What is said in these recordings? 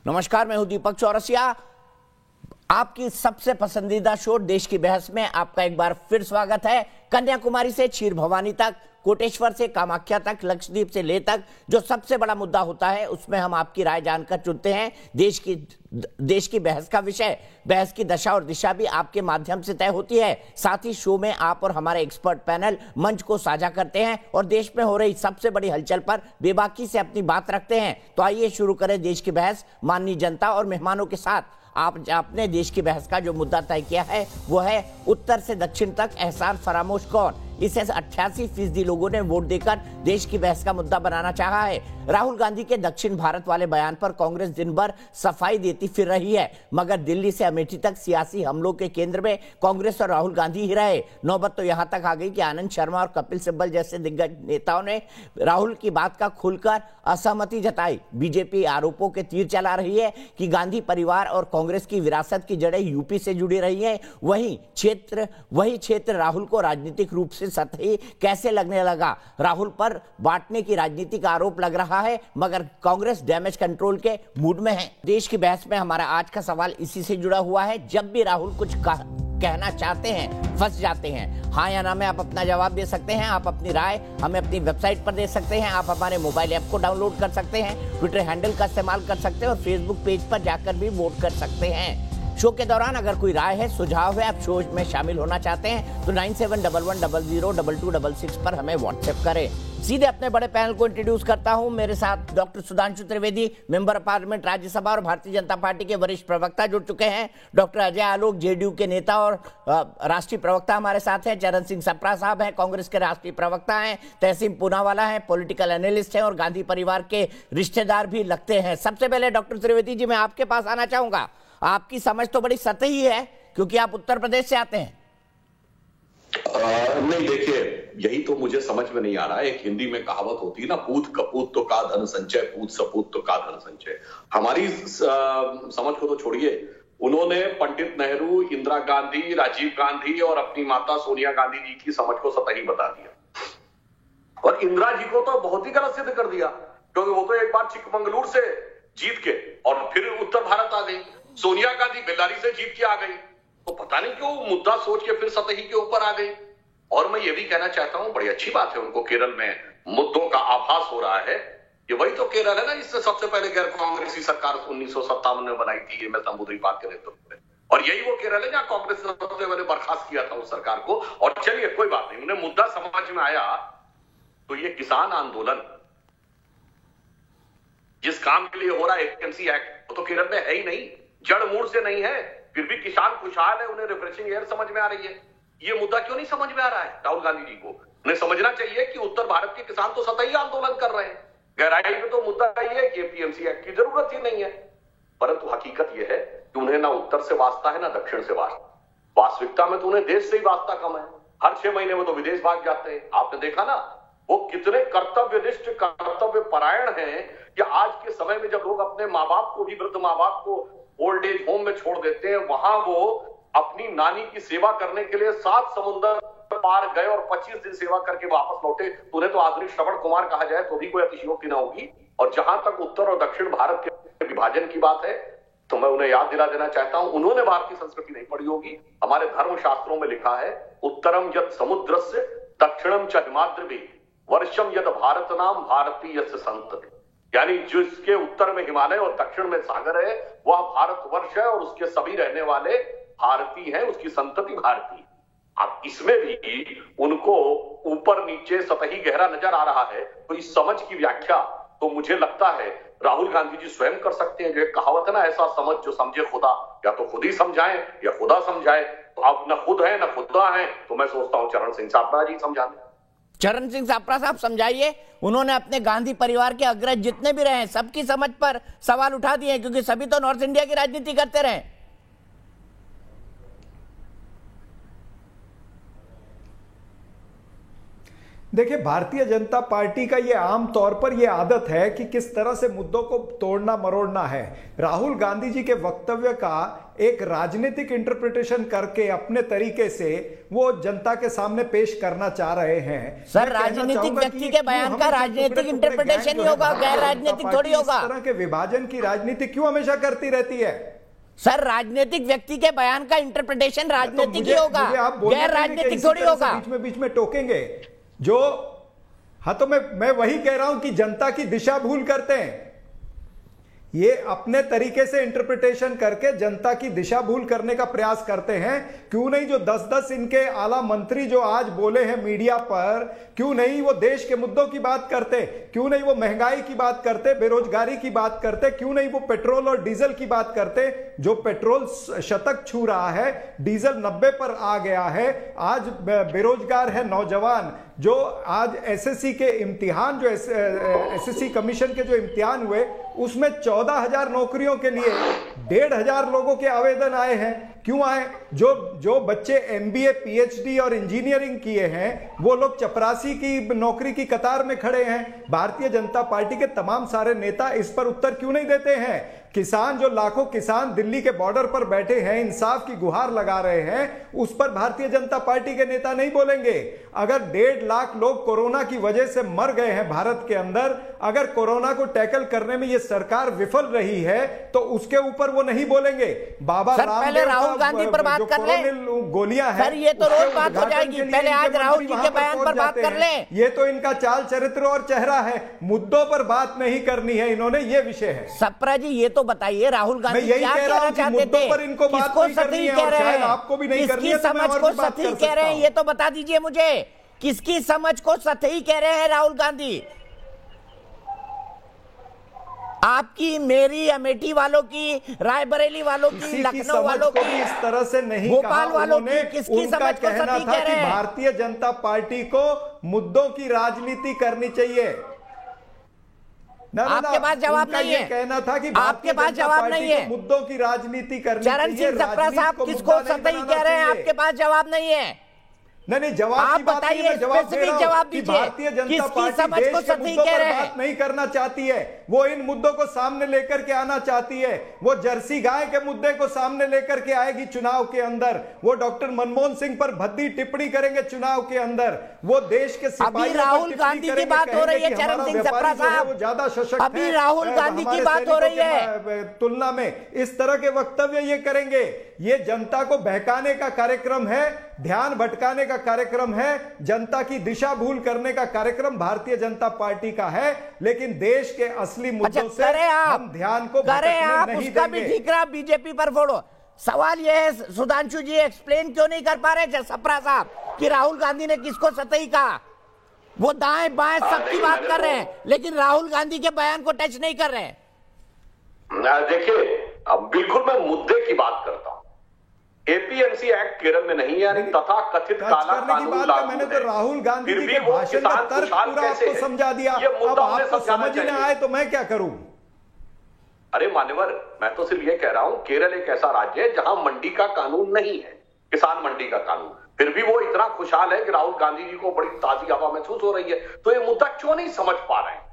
नमस्कार, मैं हूं दीपक चौरसिया। आपकी सबसे पसंदीदा शो देश की बहस में आपका एक बार फिर स्वागत है। कन्याकुमारी से क्षीर भवानी तक, कोटेश्वर से कामाख्या तक, लक्षद्वीप से लेह तक जो सबसे बड़ा मुद्दा होता है उसमें हम आपकी राय जानकर चुनते हैं। देश की बहस का विषय, बहस की दशा और दिशा भी आपके माध्यम से तय होती है। साथ ही शो में आप और हमारे एक्सपर्ट पैनल मंच को साझा करते हैं और देश में हो रही सबसे बड़ी हलचल पर बेबाकी से अपनी बात रखते हैं। तो आइए शुरू करें देश की बहस माननीय जनता और मेहमानों के साथ। आपने देश की बहस का जो मुद्दा तय किया है वो है उत्तर से दक्षिण तक एहसान फरामोश कौन। इसे 88% लोगों ने वोट देकर देश की बहस का मुद्दा बनाना चाहा है। राहुल गांधी के दक्षिण भारत वाले बयान पर कांग्रेस दिन भर सफाई देती फिर रही है, मगर दिल्ली से अमेठी तक सियासी हमलों के केंद्र में कांग्रेस और राहुल गांधी ही रहे। नौबत तो यहां तक आ गई कि आनंद शर्मा और कपिल सिब्बल जैसे दिग्गज नेताओं ने राहुल की बात का खुलकर असहमति जताई। बीजेपी आरोपों के तीर चला रही है कि गांधी परिवार और कांग्रेस की विरासत की जड़ें यूपी से जुड़ी रही हैं। वही क्षेत्र राहुल को राजनीतिक रूप से सतही कैसे लगने लगा। राहुल पर बांटने की राजनीति का आरोप लग रहा है, मगर कांग्रेस डैमेज कंट्रोल के मूड में है। देश की बहस में हमारा आज का सवाल इसी से जुड़ा हुआ है। जब भी राहुल कुछ कहना चाहते हैं फंस जाते हैं। हाँ या ना में आप अपना जवाब दे सकते हैं। आप अपनी राय हमें अपनी वेबसाइट पर दे सकते हैं। आप हमारे मोबाइल ऐप को डाउनलोड कर सकते हैं, ट्विटर हैंडल का इस्तेमाल कर सकते हैं और फेसबुक पेज पर जाकर भी वोट कर सकते हैं। शो के दौरान अगर कोई राय है, सुझाव है, आप शो में शामिल होना चाहते हैं तो 9711002266 पर हमें व्हाट्सएप करें। सीधे अपने बड़े पैनल को इंट्रोड्यूस करता हूं। मेरे साथ doctor Sudhanshu Trivedi, member of parliament Rajya Sabha और भारतीय जनता पार्टी के वरिष्ठ प्रवक्ता जुड़ चुके हैं। डॉक्टर अजय आलोक, जेडीयू के नेता और राष्ट्रीय प्रवक्ता हमारे साथ हैं। चरण सिंह सप्रा साहब हैं, कांग्रेस के राष्ट्रीय प्रवक्ता हैं। तहसीन पूनावाला हैं, पॉलिटिकल एनालिस्ट हैं और गांधी परिवार के रिश्तेदार भी लगते हैं। सबसे पहले डॉक्टर त्रिवेदी जी, मैं आपके पास आना चाहूंगा। आपकी समझ तो बड़ी सतही है क्योंकि आप उत्तर प्रदेश से आते हैं। नहीं, देखिए, यही तो मुझे समझ में नहीं आ रहा है। एक हिंदी में कहावत होती है ना, पूत कपूत तो का धन संचय, पूत सपूत तो का धन संचय। हमारी समझ को तो छोड़िए, उन्होंने पंडित नेहरू, इंदिरा गांधी, राजीव गांधी और अपनी माता सोनिया गांधी जी की समझ को सतही बता दिया और इंदिरा जी को तो बहुत ही गलत सिद्ध कर दिया, क्योंकि वो तो एक बार चिकमंगलुरु से जीत के और फिर उत्तर भारत आ गई। सोनिया गांधी बेल्लारी से जीत के आ गई, तो पता नहीं क्यों मुद्दा सोच के फिर सतही के ऊपर आ गई। और मैं ये भी कहना चाहता हूं, बड़ी अच्छी बात है उनको केरल में मुद्दों का आभास हो रहा है। ये वही तो केरल है ना जिससे सबसे पहले गैर कांग्रेसी सरकार 1957 में बनाई थी, ये मैं समुद्रीपात के नेतृत्व में। और यही वो केरल है जहां कांग्रेस ने सबसे पहले बर्खास्त किया था उस सरकार को। और चलिए कोई बात नहीं, उन्हें मुद्दा समझ में आया। तो ये किसान आंदोलन जिस काम के लिए हो रहा है, एपीएमसी एक्ट, वो तो केरल में है ही नहीं, जड़ मूल से नहीं है, फिर भी किसान खुशहाल है, उन्हें रिफ्रेशिंग एयर समझ में आ रही है। ये मुद्दा क्यों नहीं समझ में आ रहा है राहुल गांधी जी को? उन्हें समझना चाहिए कि उत्तर भारत के किसान तो सतही आंदोलन कर रहे हैं। गहराई में तो मुद्दा ये है कि पीएमसी एक्ट की जरूरत ही नहीं है, परंतु हकीकत यह है कि उन्हें ना उत्तर से वास्ता है ना दक्षिण से वास्ता। वास्तविकता में तो उन्हें देश से ही वास्ता कम है। हर 6 महीने में तो विदेश भाग जाते हैं। आपने देखा ना वो कितने कर्तव्यनिष्ठ, कर्तव्य परायण हैं कि आज के समय में जब लोग अपने माँ बाप को भी, वृद्ध माँ बाप को ओल्ड एज होम में छोड़ देते हैं, वहां वो अपनी नानी की सेवा करने के लिए 7 समुद्र पार गए और 25 दिन सेवा करके वापस लौटे। तो उन्हें तो आधुनिक श्रवण कुमार कहा जाए तो भी कोई अतिशयोक्ति ना होगी। और जहां तक उत्तर और दक्षिण भारत के विभाजन की बात है, तो मैं उन्हें याद दिला देना चाहता हूं, उन्होंने भारतीय संस्कृति नहीं पढ़ी होगी। हमारे धर्म शास्त्रों में लिखा है, उत्तरम यद समुद्रस्य दक्षिणम च हिमाद्रि वर्षम यद भारत नाम भारतीय संतति। यानी जिसके उत्तर में हिमालय और दक्षिण में सागर है वह भारतवर्ष है और उसके सभी रहने वाले भारतीय हैं, उसकी संतति भारतीय। अब इसमें भी उनको ऊपर नीचे सतही गहरा नजर आ रहा है। तो इस समझ की व्याख्या तो मुझे लगता है राहुल गांधी जी स्वयं कर सकते हैं। जो एक कहावत है ना, ऐसा समझ जो समझे खुदा, या तो खुद ही समझाएं या खुदा समझाए। तो अब न खुद है न खुदा है, तो मैं सोचता हूं चरण सिंह सप्रा जी समझा दें। चरण सिंह सप्रा साहब समझाइए। उन्होंने अपने गांधी परिवार के अग्रज जितने भी रहे सबकी समझ पर सवाल उठा दिए, क्योंकि सभी तो नॉर्थ इंडिया की राजनीति करते रहे। देखिए, भारतीय जनता पार्टी का ये आम तौर पर ये आदत है कि किस तरह से मुद्दों को तोड़ना मरोड़ना है। राहुल गांधी जी के वक्तव्य का एक राजनीतिक इंटरप्रिटेशन करके अपने तरीके से वो जनता के सामने पेश करना चाह रहे हैं। सर, राजनीतिक व्यक्ति के बयान का राजनीतिक इंटरप्रिटेशन ही होगा, गैर राजनीतिक थोड़ी होगा। इस तरह के विभाजन की राजनीति क्यों हमेशा करती रहती है? सर, राजनीतिक व्यक्ति के बयान का इंटरप्रिटेशन राजनीतिक ही होगा, गैर राजनीतिक थोड़ी होगा। बीच में टोकेंगे जो, हाँ, तो मैं वही कह रहा हूं कि जनता की दिशा भूल करते हैं। ये अपने तरीके से इंटरप्रिटेशन करके जनता की दिशा भूल करने का प्रयास करते हैं। क्यों नहीं जो 10-10 इनके आला मंत्री जो आज बोले हैं मीडिया पर, क्यों नहीं वो देश के मुद्दों की बात करते? क्यों नहीं वो महंगाई की बात करते, बेरोजगारी की बात करते? क्यों नहीं वो पेट्रोल और डीजल की बात करते? जो पेट्रोल शतक छू रहा है, डीजल 90 पर आ गया है, आज बेरोजगार है नौजवान, जो आज एसएससी के इम्तिहान, जो एसएससी कमीशन के जो इम्तिहान हुए उसमें 14,000 नौकरियों के लिए 1,500 लोगों के आवेदन आए हैं। क्यों आए? जो बच्चे एमबीए, पीएचडी और इंजीनियरिंग किए हैं वो लोग चपरासी की नौकरी की कतार में खड़े हैं। भारतीय जनता पार्टी के तमाम सारे नेता इस पर उत्तर क्यों नहीं देते हैं? किसान, जो लाखों किसान दिल्ली के बॉर्डर पर बैठे हैं, इंसाफ की गुहार लगा रहे हैं, उस पर भारतीय जनता पार्टी के नेता नहीं बोलेंगे। अगर 1.5 लाख लोग कोरोना की वजह से मर गए हैं भारत के अंदर, अगर कोरोना को टैकल करने में ये सरकार विफल रही है तो उसके ऊपर वो नहीं बोलेंगे। बाबा राहुल गांधी पर बात कर ले, गोलियां हैं सर, ये तो रोज बात हो जाएगी। पहले आज राहुल जी के बयान पर बात कर ले। ये तो इनका चाल चरित्र और चेहरा है, मुद्दों पर बात नहीं करनी है इन्होंने, ये विषय है। सप्रा जी, ये तो बताइए राहुल गांधी क्या कहना चाहते थे? पर इनको बात किसको नहीं करनी सही है, कह रहे हैं? आपको भी नहीं करनी है, किसकी समझ को सही कह रहे हैं ये तो बता दीजिए मुझे। किसकी समझ को सही कह रहे हैं राहुल गांधी? आपकी, मेरी, अमेठी वालों की, रायबरेली वालों की, लखनऊ वालों की, इस तरह से नहीं, भोपाल वालों की, किसकी समझ को सही कह रहे हैं? भारतीय जनता पार्टी को मुद्दों की राजनीति करनी चाहिए। आपके पास जवाब नहीं है। कहना था कि आपके पास जवाब नहीं है। मुद्दों की राजनीति करनी चाहिए। चरण सिंह सप्रा साहब किसको सही कह रहे हैं? आपके पास जवाब नहीं है। नहीं, जवाब आप की बात नहीं, बताइए, स्पेसिफिक जवाब दीजिए। भारतीय जनता पार्टी समझ देश को के सही मुद्दों कह पर रहे हैं? बात नहीं करना चाहती है, वो इन मुद्दों को सामने लेकर के आना चाहती है। वो जर्सी गाय के मुद्दे को सामने लेकर के आएगी चुनाव के अंदर। वो डॉक्टर मनमोहन सिंह पर भद्दी टिप्पणी करेंगे चुनाव के अंदर। वो देश के अभी राहुल गांधी की बात हो रही है, चरण सिंह सप्रा साहब, वो ज्यादा सशक्त, अभी राहुल गांधी की बात हो रही है तुलना में। इस तरह के वक्तव्य ये करेंगे, ये जनता को बहकाने का कार्यक्रम है, ध्यान भटकाने का कार्यक्रम है, जनता की दिशा भूल करने का कार्यक्रम भारतीय जनता पार्टी का है। लेकिन देश के असली मुद्दों से हम ध्यान को भटकने नहीं उसका भी ठीक रहा, बीजेपी पर फोड़ो। सवाल यह है, सुधांशु जी एक्सप्लेन क्यों नहीं कर पा रहे सप्रा साहब कि राहुल गांधी ने किसको सतही कहा? वो दाएं बाएं सबकी बात कर रहे हैं, लेकिन राहुल गांधी के बयान को टच नहीं कर रहे हैं। देखिए, अब बिल्कुल मैं मुद्दे की बात करता हूं। एपीएमसी एक्ट केरल में नहीं है, तथा कथित काला कानून लागू मैंने तो राहुल गांधी फिर जी भी के वो भाषण किसान का तर्क खुशहाल पूरा कैसे आपको समझा दिया। ये अब मुद्दा हमें आपको समझाना समझ में चाहिए। आए तो मैं क्या करूं? अरे मान्यवर, मैं तो सिर्फ ये कह रहा हूं, केरल एक ऐसा राज्य है जहां मंडी का कानून नहीं है, किसान मंडी का कानून, फिर भी वो इतना खुशहाल है कि राहुल गांधी जी को बड़ी ताजी हवा महसूस हो रही है। तो ये मुद्दा क्यों नहीं समझ पा रहे हैं?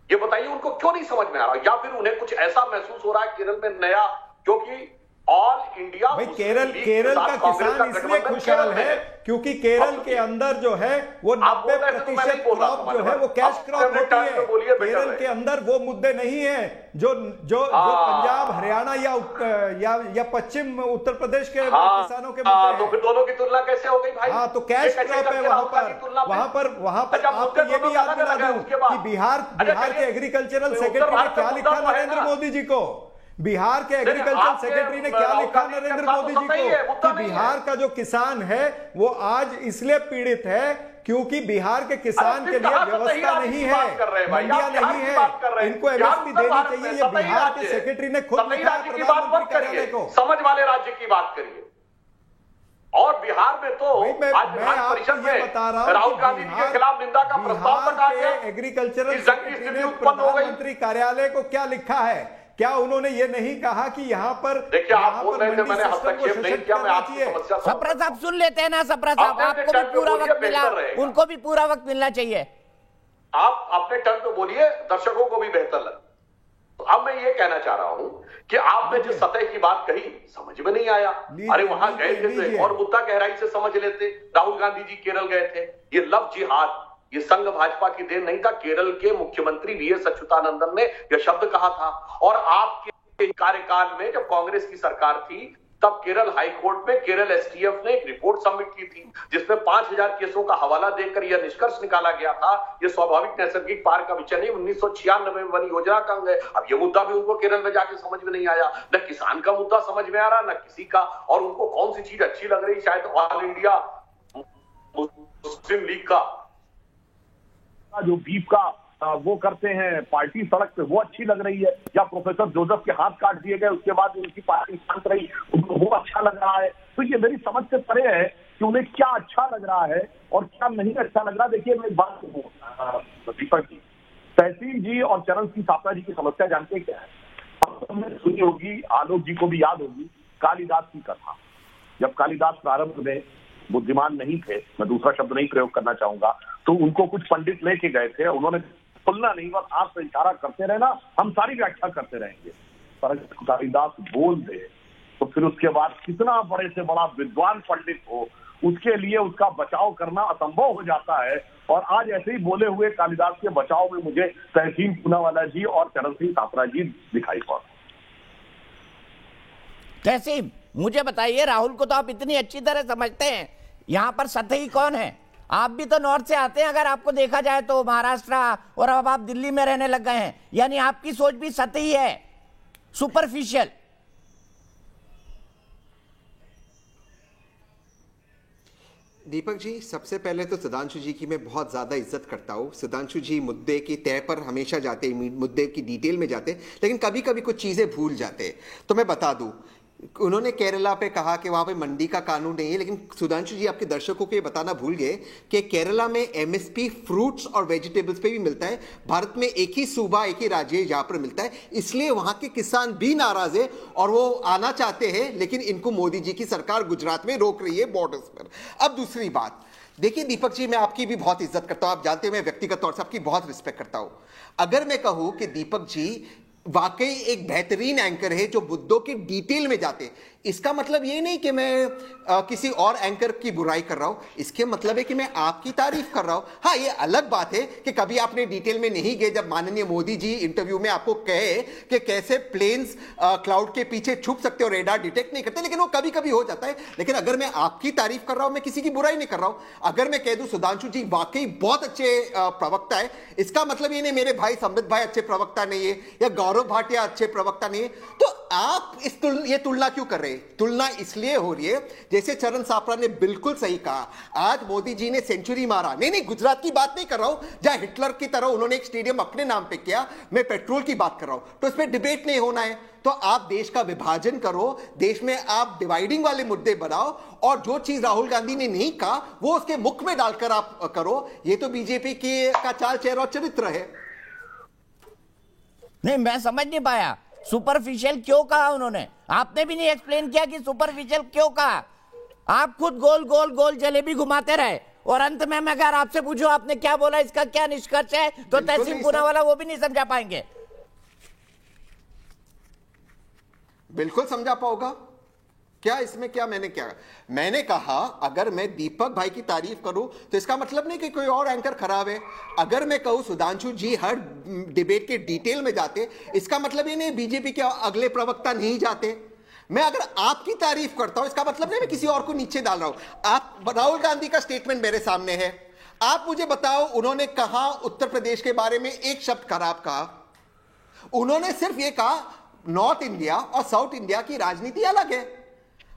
ये बताइए, उनको क्यों नहीं समझ में आ रहा? या फिर उन्हें कुछ ऐसा महसूस हो रहा है केरल में नया, क्योंकि ऑल इंडिया भाई केरल का किसान इसलिए खुशहाल है क्योंकि केरल के अंदर जो है वो 90% क्रॉप जो है वो कैश क्रॉप होती है। केरल के अंदर वो मुद्दे नहीं है जो पंजाब, हरियाणा या पश्चिम उत्तर प्रदेश के किसानों के मुद्दे हैं। तो फिर दोनों की तुलना कैसे हो गई भाई? हाँ, तो कैश क्रॉप है वहां पर आपको ये भी याद दिला दूं कि बिहार के एग्रीकल्चरल सेक्रेटरी ने क्या लिखा नरेंद्र मोदी जी को। बिहार के एग्रीकल्चर सेक्रेटरी ने क्या लिखा नरेंद्र मोदी जी को कि बिहार का जो किसान है वो आज इसलिए पीड़ित है क्योंकि बिहार के किसान के लिए व्यवस्था नहीं है, मंडियां नहीं है, इनको एमएसपी देनी चाहिए। ये बिहार के सेक्रेटरी ने खुद लिखा है प्रधानमंत्री कार्यालय को। समझ वाले राज्य की बात करिए। और बिहार में तो आज विधान परिषद में राहुल गांधी जी के खिलाफ निंदा का प्रस्ताव तक आ गया। एग्रीकल्चरल सेक्रेटरी ने प्रधानमंत्री कार्यालय को क्या लिखा है क्या उन्होंने ये नहीं कहा कि यहाँ पर देखिए, आप बोल रहे थे, मैंने हस्तक्षेप नहीं किया, मैं आपकी समस्या सप्रा साहब सुन लेते हैं ना। सप्रा साहब, आपको भी पूरा वक्त मिला, उनको भी पूरा वक्त मिलना चाहिए। आप अपने टर्न पे बोलिए, दर्शकों को भी बेहतर लगे। तो अब मैं ये कहना चाह रहा हूं कि आपने जिस सतह की बात कही समझ में नहीं आया। अरे वहां गए थे तो एक और मुद्दा गहराई से समझ लेते। राहुल गांधी जी केरल गए थे। ये लव जिहाद, ये संघ भाजपा की देन नहीं था। केरल के मुख्यमंत्री वीएस अच्युतानंदन ने यह शब्द कहा था। और आपके कार्यकाल में जब कांग्रेस की सरकार थी, तब केरल हाईकोर्ट में केरल एसटीएफ ने एक रिपोर्ट सबमिट की थी, जिसमें 5000 केसों का हवाला देकर यह निष्कर्ष निकाला गया था, यह स्वाभाविक नैसर्गिक पार का विषय नहीं, 1996 में बनी योजना का अंग है। अब यह मुद्दा भी उनको केरल में जाके समझ में नहीं आया। न किसान का मुद्दा समझ में आ रहा, न किसी का। और उनको कौन सी चीज अच्छी लग रही, शायद ऑल इंडिया मुस्लिम लीग का जो बीफ का वो करते हैं पार्टी सड़क पे, वो अच्छी लग रही है, या प्रोफेसर जोसेफ के हाथ काट दिए गए उसके बाद उनकी पार्टी शांत रही, उनको वो अच्छा लग रहा है। तो ये मेरी समझ से परे है कि उन्हें क्या अच्छा लग रहा है और क्या नहीं अच्छा लग रहा। देखिए, मैं एक बात कहूँ दीपक जी, तहसील जी और चरण सिंह सापरा जी की समस्या जानते क्या है? हमने सुनी होगी, आलोक जी को भी याद होगी, कालिदास की कथा। जब कालिदास प्रारंभ में बुद्धिमान नहीं थे, मैं दूसरा शब्द नहीं प्रयोग करना चाहूंगा, तो उनको कुछ पंडित लेके गए थे, उन्होंने बोलना नहीं, बस आप से इशारा करते रहना, हम सारी व्याख्या करते रहेंगे। पर कालिदास बोल दे तो फिर उसके बाद कितना बड़े से बड़ा विद्वान पंडित हो, उसके लिए उसका बचाव करना असंभव हो जाता है। और आज ऐसे ही बोले हुए कालिदास के बचाव में मुझे तहसीन पूनावाला जी और चरण सिंह सापरा जी दिखाई पड़ा। तहसीन, मुझे बताइए, राहुल को तो आप इतनी अच्छी तरह समझते हैं, यहाँ पर सतही कौन है? आप भी तो नॉर्थ से आते हैं, अगर आपको देखा जाए तो महाराष्ट्र, और अब आप दिल्ली में रहने लग गए हैं, यानी आपकी सोच भी सतही है, सुपरफिशियल। दीपक जी, सबसे पहले तो सुधांशु जी की मैं बहुत ज़्यादा इज्जत करता हूँ। सुधांशु जी मुद्दे की तय पर हमेशा जाते, मुद्दे की डिटेल में जाते, लेकिन कभी कभी कुछ चीज़ें भूल जाते। तो मैं बता दूँ, उन्होंने केरला पे कहा कि वहाँ पे मंडी का कानून नहीं है, लेकिन सुधांशु जी आपके दर्शकों को ये बताना भूल गए कि केरला में एमएसपी फ्रूट्स और वेजिटेबल्स पे भी मिलता है। भारत में एक ही सूबा, एक ही राज्य जहाँ पर मिलता है, इसलिए वहाँ के किसान भी नाराज है और वो आना चाहते हैं, लेकिन इनको मोदी जी की सरकार गुजरात में रोक रही है बॉर्डर्स पर। अब दूसरी बात, देखिए दीपक जी, मैं आपकी भी बहुत इज्जत करता हूँ, आप जानते हैं मैं व्यक्तिगत तौर से आपकी बहुत रिस्पेक्ट करता हूँ। अगर मैं कहूँ कि दीपक जी वाकई एक बेहतरीन एंकर है जो मुद्दों की डिटेल में जाते, इसका मतलब ये नहीं कि मैं किसी और एंकर की बुराई कर रहा हूं, इसके मतलब है कि मैं आपकी तारीफ कर रहा हूं। हाँ, ये अलग बात है कि कभी आपने डिटेल में नहीं गए, जब माननीय मोदी जी इंटरव्यू में आपको कहे कि कैसे प्लेन्स क्लाउड के पीछे छुप सकते हो, रेडार डिटेक्ट नहीं करते, लेकिन वो कभी कभी हो जाता है। लेकिन अगर मैं आपकी तारीफ कर रहा हूं, मैं किसी की बुराई नहीं कर रहा हूं। अगर मैं कह दूं सुधांशु जी वाकई बहुत अच्छे प्रवक्ता है, इसका मतलब ये नहीं मेरे भाई संबित भाई अच्छे प्रवक्ता नहीं है या गौरव भाटिया अच्छे प्रवक्ता नहीं है। तो आप ये तुलना क्यों कर रहे हैं? तुलना इसलिए हो रही है, जैसे चरण सापरा ने बिल्कुल सही कहा, आज मोदी जी ने सेंचुरी मारा। नहीं, गुजरात की बात नहीं कर रहा हूं जहां हिटलर की तरह उन्होंने एक स्टेडियम अपने नाम पे किया, मैं पेट्रोल की बात कर रहा हूं। तो इसमें डिबेट नहीं होना है। तो आप देश का विभाजन करो, देश में आप डिवाइडिंग वाले मुद्दे बनाओ, और जो चीज राहुल गांधी ने नहीं कहा वो उसके मुख में डालकर आप करो। ये तो बीजेपी का चाल चेहरा और चरित्र है। नहीं, मैं समझ नहीं पाया सुपरफिशियल क्यों कहा उन्होंने। आपने भी नहीं एक्सप्लेन किया कि सुपरफिशियल क्यों कहा। आप खुद गोल गोल गोल जलेबी घुमाते रहे, और अंत में मैं अगर आपसे पूछूं आपने क्या बोला, इसका क्या निष्कर्ष है, तो तहसीन पूनावाला वो भी नहीं समझा पाएंगे। बिल्कुल समझा पाओगा क्या इसमें? क्या मैंने कहा अगर मैं दीपक भाई की तारीफ करूं तो इसका मतलब नहीं कि कोई और एंकर खराब है। अगर मैं कहूं सुधांशु जी हर डिबेट के डिटेल में जाते, इसका मतलब ये नहीं बीजेपी के अगले प्रवक्ता नहीं जाते। मैं अगर आपकी तारीफ करता हूं, इसका मतलब नहीं मैं किसी और को नीचे डाल रहा हूं। आप राहुल गांधी का स्टेटमेंट मेरे सामने है, आप मुझे बताओ उन्होंने कहा उत्तर प्रदेश के बारे में एक शब्द खराब कहा? उन्होंने सिर्फ ये कहा नॉर्थ इंडिया और साउथ इंडिया की राजनीति अलग है।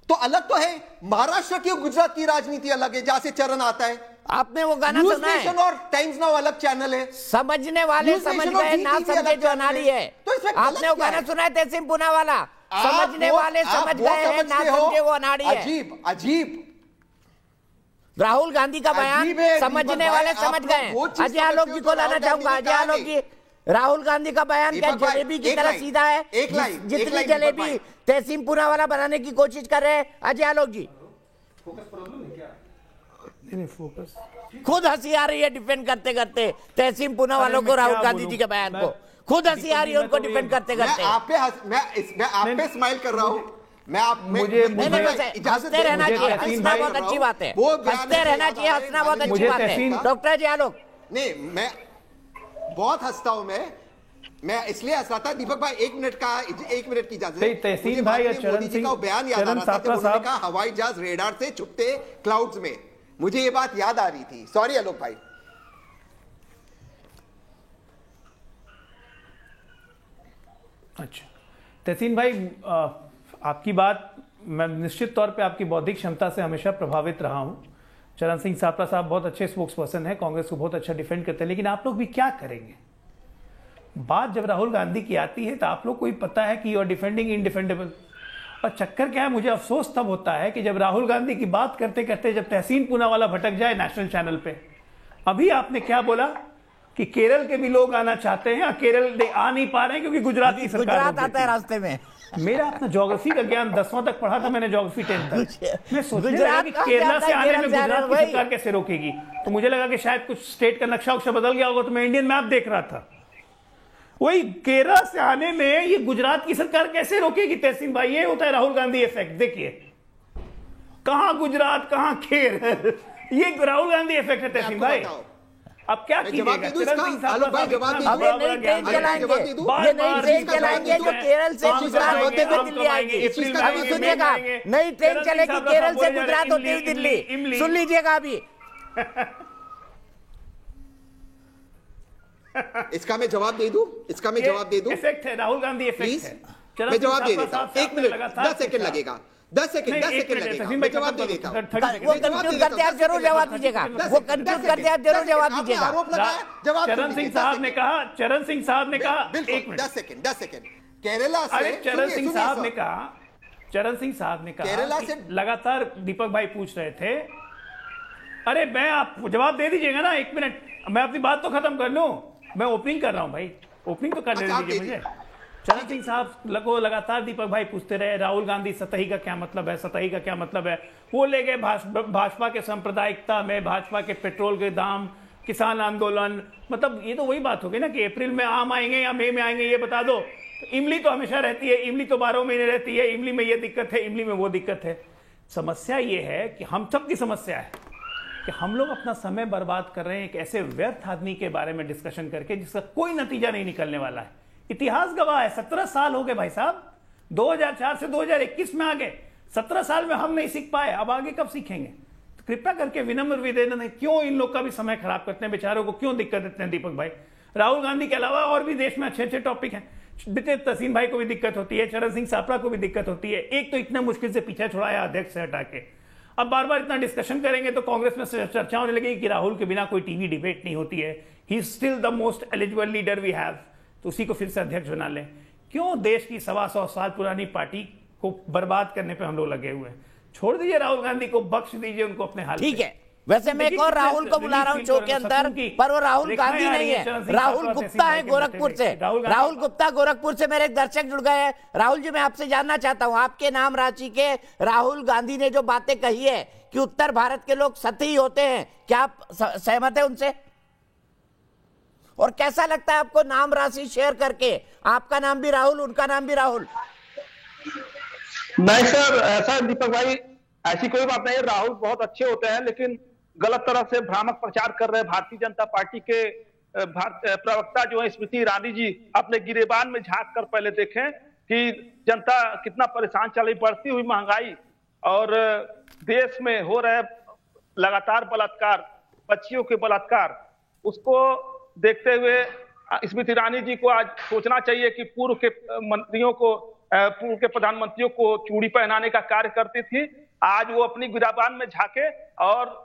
तो अलग तो है, महाराष्ट्र की और गुजरात की राजनीति अलग है, जहां से चरण आता है। आपने वो गाना सुना है? और टाइम्स नाउ अलग चैनल है, समझने वाले समझ गए, ना समझे जो अनाड़ी है। तो आपने वो गाना सुना है तहसीन पूनावाला? समझने वाले समझ गए हैं, ना समझे वो अनाड़ी है। अजीब राहुल गांधी का बयान समझने वाले समझ गए। अजय आलोक जी को लाना चाहूंगा। अजय आलोक जी, राहुल गांधी का बयान क्या दीपक भाई, जलेबी की एक तरह लाइन, सीधा है? एक लाइन, एक जितनी लाइन, दीपक जलेबी भाई। तहसीन पूनावाला बनाने की कोशिश कर रहे हैं अजय आलोक जी। फोकस खुद हंसी आ रही है डिफेंड करते करते तहसीन पूनावाला को, राहुल गांधी जी के बयान को खुद हंसी आ रही है उनको डिफेंड करते मैं करते। आप पे स्माइल कर रहा हूं। मैं आप मुझे- नहीं नहीं, वैसे हंसते रहना चाहिए, हंसना बहुत अच्छी बात है, हंसते रहना चाहिए, हंसना बहुत अच्छी बात है। डॉक्टर अजय आलोक, नहीं, मैं बहुत हंसता हूं। मैं इसलिए हंस रहा था दीपक भाई, 1 मिनट की इजाजत। नहीं, तहसीन मुझे भाई माननीय या चरण मोदी जी का सिंह- बयान याद आ चरण रहा था, सापला जब उन्होंने साहब- कहा हवाई जहाज रेडार से छुपते क्लाउड्स में। मुझे ये बात याद आ रही थी। सॉरी आलोक भाई। अच्छा तहसीन भाई, आपकी बात, मैं निश्चित तौर पे आपकी बौद्धिक क्षमता से हमेशा प्रभावित रहा हूं। चरण सिंह सापला साहब बहुत अच्छे स्पोक्स पर्सन है, कांग्रेस को बहुत अच्छा डिफेंड करते हैं, लेकिन आप लोग भी क्या करेंगे? बात जब राहुल गांधी की आती है तो आप लोग को ही पता है कि यू आर डिफेंडिंग इनडिफेंडेबल। और चक्कर क्या है, मुझे अफसोस तब होता है कि जब राहुल गांधी की बात करते करते जब तहसीन पूनावाला भटक जाए नेशनल चैनल पे। अभी आपने क्या बोला कि केरल के भी लोग आना चाहते हैं, केरल आ नहीं पा रहे हैं क्योंकि गुजरात की सरकार गुजरात रोक आता है देती रास्ते में। मेरा अपना ज्योग्राफी का ज्ञान 10वां तक पढ़ा था मैंने, ज्योग्राफी 10 तक। मैं सोचने लगा गुजरात कि कहाँ केरला जाता से है, आने में केरल से आने गुजरात में, की भाई। सरकार कैसे रोकेगी? तो मुझे लगा कि शायद कुछ स्टेट का नक्शा उक्शा बदल गया होगा, तो मैं इंडियन मैप देख रहा था। वही केरला से आने में ये गुजरात की सरकार कैसे रोकेगी तहसीन भाई? ये होता है राहुल गांधी इफेक्ट। देखिए कहां गुजरात कहां केरल, ये राहुल गांधी इफेक्ट है तहसीन मैं आपको भाई। बताऊं। अब क्या मैं जवाब कीजिएगा? दे दूं चरण इसका? सिंह साहब आलोक भाई, साहब जवाब इतना दे दूं? बड़ा अब ये बड़ा नई ज्ञान ट्रेन है। चलाएंगे, जवाब दे दूं? ये नई बार ट्रेन बार चलाएंगे जो इसका केरल से काम गुजरात करेंगे, होते हुए हम दिल्ली आएगी। कमाएंगे, अप्रैल में आएंगे, सुनिएगा, मई में आएंगे। नई ट्रेन चरण सिंह चलेगी साहब केरल से बोले जा रहे गुजरात हैं, होते हुए दिल्ली। इमली। सुन लीजिएगा अभी। इसका मैं जवाब दे दूं? इसका मैं जवाब दे दूं? इफेक्ट है, राहुल गांधी इफेक्ट प्लीज, है। मैं जवाब दे साहब देता हूं। साहब 1 मिनट, लगातार 10 सेकंड लगेगा। 10 सेकंड लगेगा। मैं जवाब दे देता हूं। वो कंफ्यूज करते आप जरूर जवाब दीजिएगा, वो कंफ्यूज करते आप जरूर जवाब आपने दीजिएगा। आरोप लगाया, जवाब चरण सिंह साहब ने कहा, चरण सिंह साहब ने कहा, बिल्कुल, एक मिनट। 10 सेकंड। केरला से, अरे चरण सुनिए, सिंह सुनिए साहब सर। ने कहा, चरण सिंह साहब ने कहा केरला कि से- लगातार दीपक भाई पूछ रहे थे। अरे मैं, आप जवाब दे दीजिएगा ना, 1 मिनट, मैं अपनी बात तो खत्म कर लूं। मैं ओपनिंग कर रहा हूं भाई, ओपनिंग तो करने अच्छा, आप दीजिए दे मुझे। चरण सिंह साहब लगो लगातार दीपक भाई पूछते रहे राहुल गांधी सतही का क्या मतलब है, सतही का क्या मतलब है। वो ले गए भाजपा के सांप्रदायिकता में, भाजपा के पेट्रोल के दाम, किसान आंदोलन। मतलब ये तो वही बात होगी ना कि अप्रैल में आम आएंगे या मई में आएंगे, ये बता दो। इमली तो हमेशा रहती है, इमली तो 12 महीने रहती है, इमली में ये दिक्कत है, इमली में वो दिक्कत है। समस्या ये है कि हम सब की समस्या है कि हम लोग अपना समय बर्बाद कर रहे हैं एक ऐसे व्यर्थ आदमी के बारे में डिस्कशन करके जिसका कोई नतीजा नहीं निकलने वाला है। इतिहास गवाह है, 17 साल हो गए भाई साहब, 2004 से 2021 में आ गए। 17 साल में हम नहीं सीख पाए, अब आगे कब सीखेंगे? तो कृपया करके विनम्र निवेदन है, क्यों इन लोग का भी समय खराब करते हैं, बेचारों को क्यों दिक्कत देते हैं दीपक भाई? राहुल गांधी के अलावा और भी देश में अच्छे अच्छे टॉपिक हैं। तहसीन भाई को भी दिक्कत होती है, चरण सिंह सापला को भी दिक्कत होती है। एक तो इतना मुश्किल से पीछा छुड़ाया अध्यक्ष से हटा के, अब बार बार इतना डिस्कशन करेंगे तो कांग्रेस में चर्चा होने लगेगी कि राहुल के बिना कोई टीवी डिबेट नहीं होती है, he is still the most eligible leader we have, तो उसी को फिर से अध्यक्ष बना लें। क्यों देश की 125 साल पुरानी पार्टी को बर्बाद करने पे हम लोग लगे हुए हैं? छोड़ दीजिए राहुल गांधी को, बख्श दीजिए उनको अपने हाल ठीक पे। है, वैसे मैं एक और राहुल को बुला रहा हूं शो के अंदर, पर वो राहुल गांधी नहीं है, राहुल गुप्ता है गोरखपुर से। राहुल गुप्ता गोरखपुर से मेरे एक दर्शक जुड़ गए हैं। राहुल जी, मैं आपसे जानना चाहता हूं, आपके नाम रांची के राहुल गांधी ने जो बातें कही है कि उत्तर भारत के लोग सतही होते हैं, क्या आप सहमत है उनसे? और कैसा लगता है आपको नाम राशि शेयर करके? आपका नाम भी राहुल, उनका नाम भी राहुल। नहीं सर, ऐसा दीपक भाई, ऐसी कोई बात नहीं। राहुल बहुत अच्छे होते हैं, लेकिन गलत तरह से भ्रामक प्रचार कर रहे हैं। भारतीय जनता पार्टी के प्रवक्ता जो है स्मृति ईरानी जी, अपने गिरेबान में झांक कर पहले देखें कि जनता कितना परेशान चल रही, बढ़ती हुई महंगाई और देश में हो रहे लगातार बलात्कार, बच्चियों के बलात्कार, उसको देखते हुए स्मृति ईरानी जी को आज सोचना चाहिए कि पूर्व के मंत्रियों को, पूर्व के प्रधानमंत्रियों को चूड़ी पहनाने का कार्य करती थी। आज वो अपनी गिरेबान में झांके और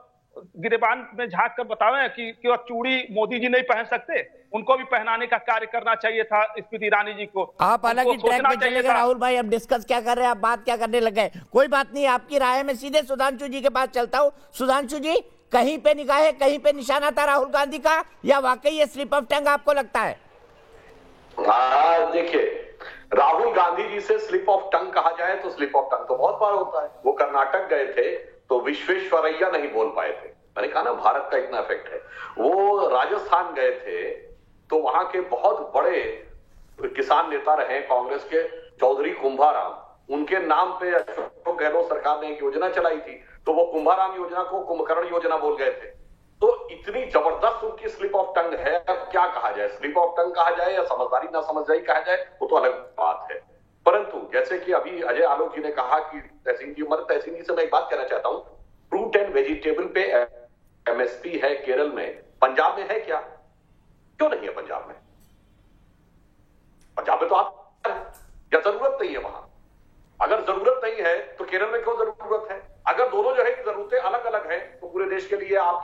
गिरेबान में झांक कर बतावें कि क्यों चूड़ी मोदी जी नहीं पहन सकते, उनको भी पहनाने का कार्य करना चाहिए था स्मृति ईरानी जी को। आप अलग ही ट्रैक पे चले गए राहुल भाई, अब डिस्कस क्या कर रहे हैं आप, बात क्या करने लगे? कोई बात नहीं, आपकी राय में सीधे सुधांशु जी के पास चलता हूं। सुधांशु जी, कहीं पे निगाह है, कहीं पे निशाना था राहुल गांधी का, या वाकई ये स्लिप ऑफ टंग आपको लगता है? देखिए, राहुल गांधी जी से स्लिप ऑफ टंग कहा जाए तो स्लिप ऑफ टंग तो बहुत बार होता है। वो कर्नाटक गए थे तो विश्वेश्वरैया नहीं बोल पाए थे। मैंने कहा ना, भारत का इतना इफेक्ट है। वो राजस्थान गए थे तो वहां के बहुत बड़े किसान नेता रहे कांग्रेस के, चौधरी कुंभाराम, उनके नाम पे अशोक गहलोत सरकार ने एक योजना चलाई थी, तो वो कुंभाराम योजना को कुंभकर्ण योजना बोल गए थे। तो इतनी जबरदस्त उनकी स्लिप ऑफ टंग है। अब क्या कहा जाए, स्लिप ऑफ टंग कहा जाए या समझदारी ना समझदारी कहा जाए, वो तो अलग बात है। परंतु जैसे कि अभी अजय आलोक जी ने कहा कि तहसीन जी से मैं एक बात कहना चाहता हूं, फ्रूट एंड वेजिटेबल पे एमएसपी है केरल में, पंजाब में है क्या? क्यों नहीं है पंजाब में? पंजाब में तो आप या जरूरत नहीं है वहां? अगर जरूरत नहीं है तो केरल में क्यों जरूरत है? अगर दोनों जो है जरूरतें अलग अलग हैं तो पूरे देश के लिए आप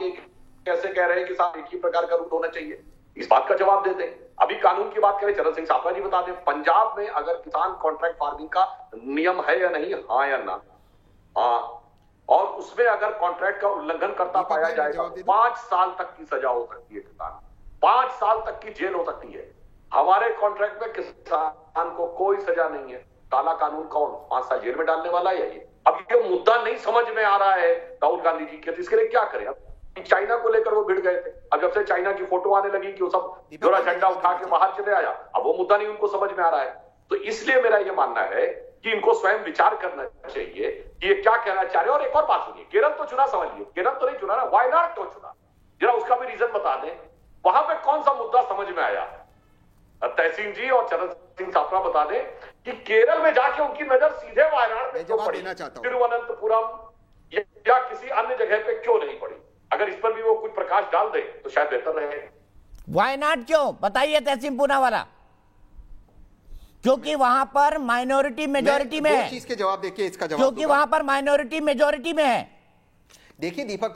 कैसे कह रहे हैं कि साथ एक ही प्रकार का रूट होना चाहिए? इस बात का जवाब दे दें। अभी कानून की बात करें, चरण सिंह सापरा जी बता दें, पंजाब में अगर किसान कॉन्ट्रैक्ट फार्मिंग का नियम है या नहीं, हाँ या ना? हाँ। और उसमें अगर कॉन्ट्रैक्ट का उल्लंघन करता पाया जाएगा 5 साल तक की सजा हो सकती है किसान, 5 साल तक की जेल हो सकती है। हमारे कॉन्ट्रैक्ट में किसान को कोई सजा नहीं है। काला कानून कौन 5 साल जेल में डालने वाला है? ये अब ये मुद्दा नहीं समझ में आ रहा है राहुल गांधी जी के, तो इसके लिए क्या करें? अब चाइना को लेकर वो भिड़ गए थे, अब जब से चाइना की फोटो आने लगी कि वो सब जोरा झंडा उठा के बाहर चले आया, अब वो मुद्दा नहीं उनको समझ में आ रहा है। तो इसलिए मेरा ये मानना है कि इनको स्वयं विचार करना चाहिए कि ये क्या कहना चाह रहे हैं। और एक और बात सुनिए, केरल तो चुना, समझ लीजिए केरल तो नहीं चुना ना, वायनाड क्यों चुना? जरा उसका भी रीजन बता दें। वहां पे कौन सा मुद्दा समझ में आया? तहसीन जी और चरण सिंह सापरा बता दें कि केरल में जाके उनकी नजर सीधे वायनाड पे क्यों पड़ी, तिरुवनंतपुरम या किसी अन्य जगह पे क्यों नहीं पड़ी? अगर इस पर भी वो कुछ प्रकाश डाल दे तो शायद बेहतर रहे। वायनाड क्यों बताइए तहसीन पूनावाला? क्योंकि वहां पर माइनॉरिटी मेजॉरिटी में है। चीज के जवाब देखिए, इसका जवाब क्योंकि वहां पर माइनॉरिटी मेजॉरिटी में है। देखिए दीपक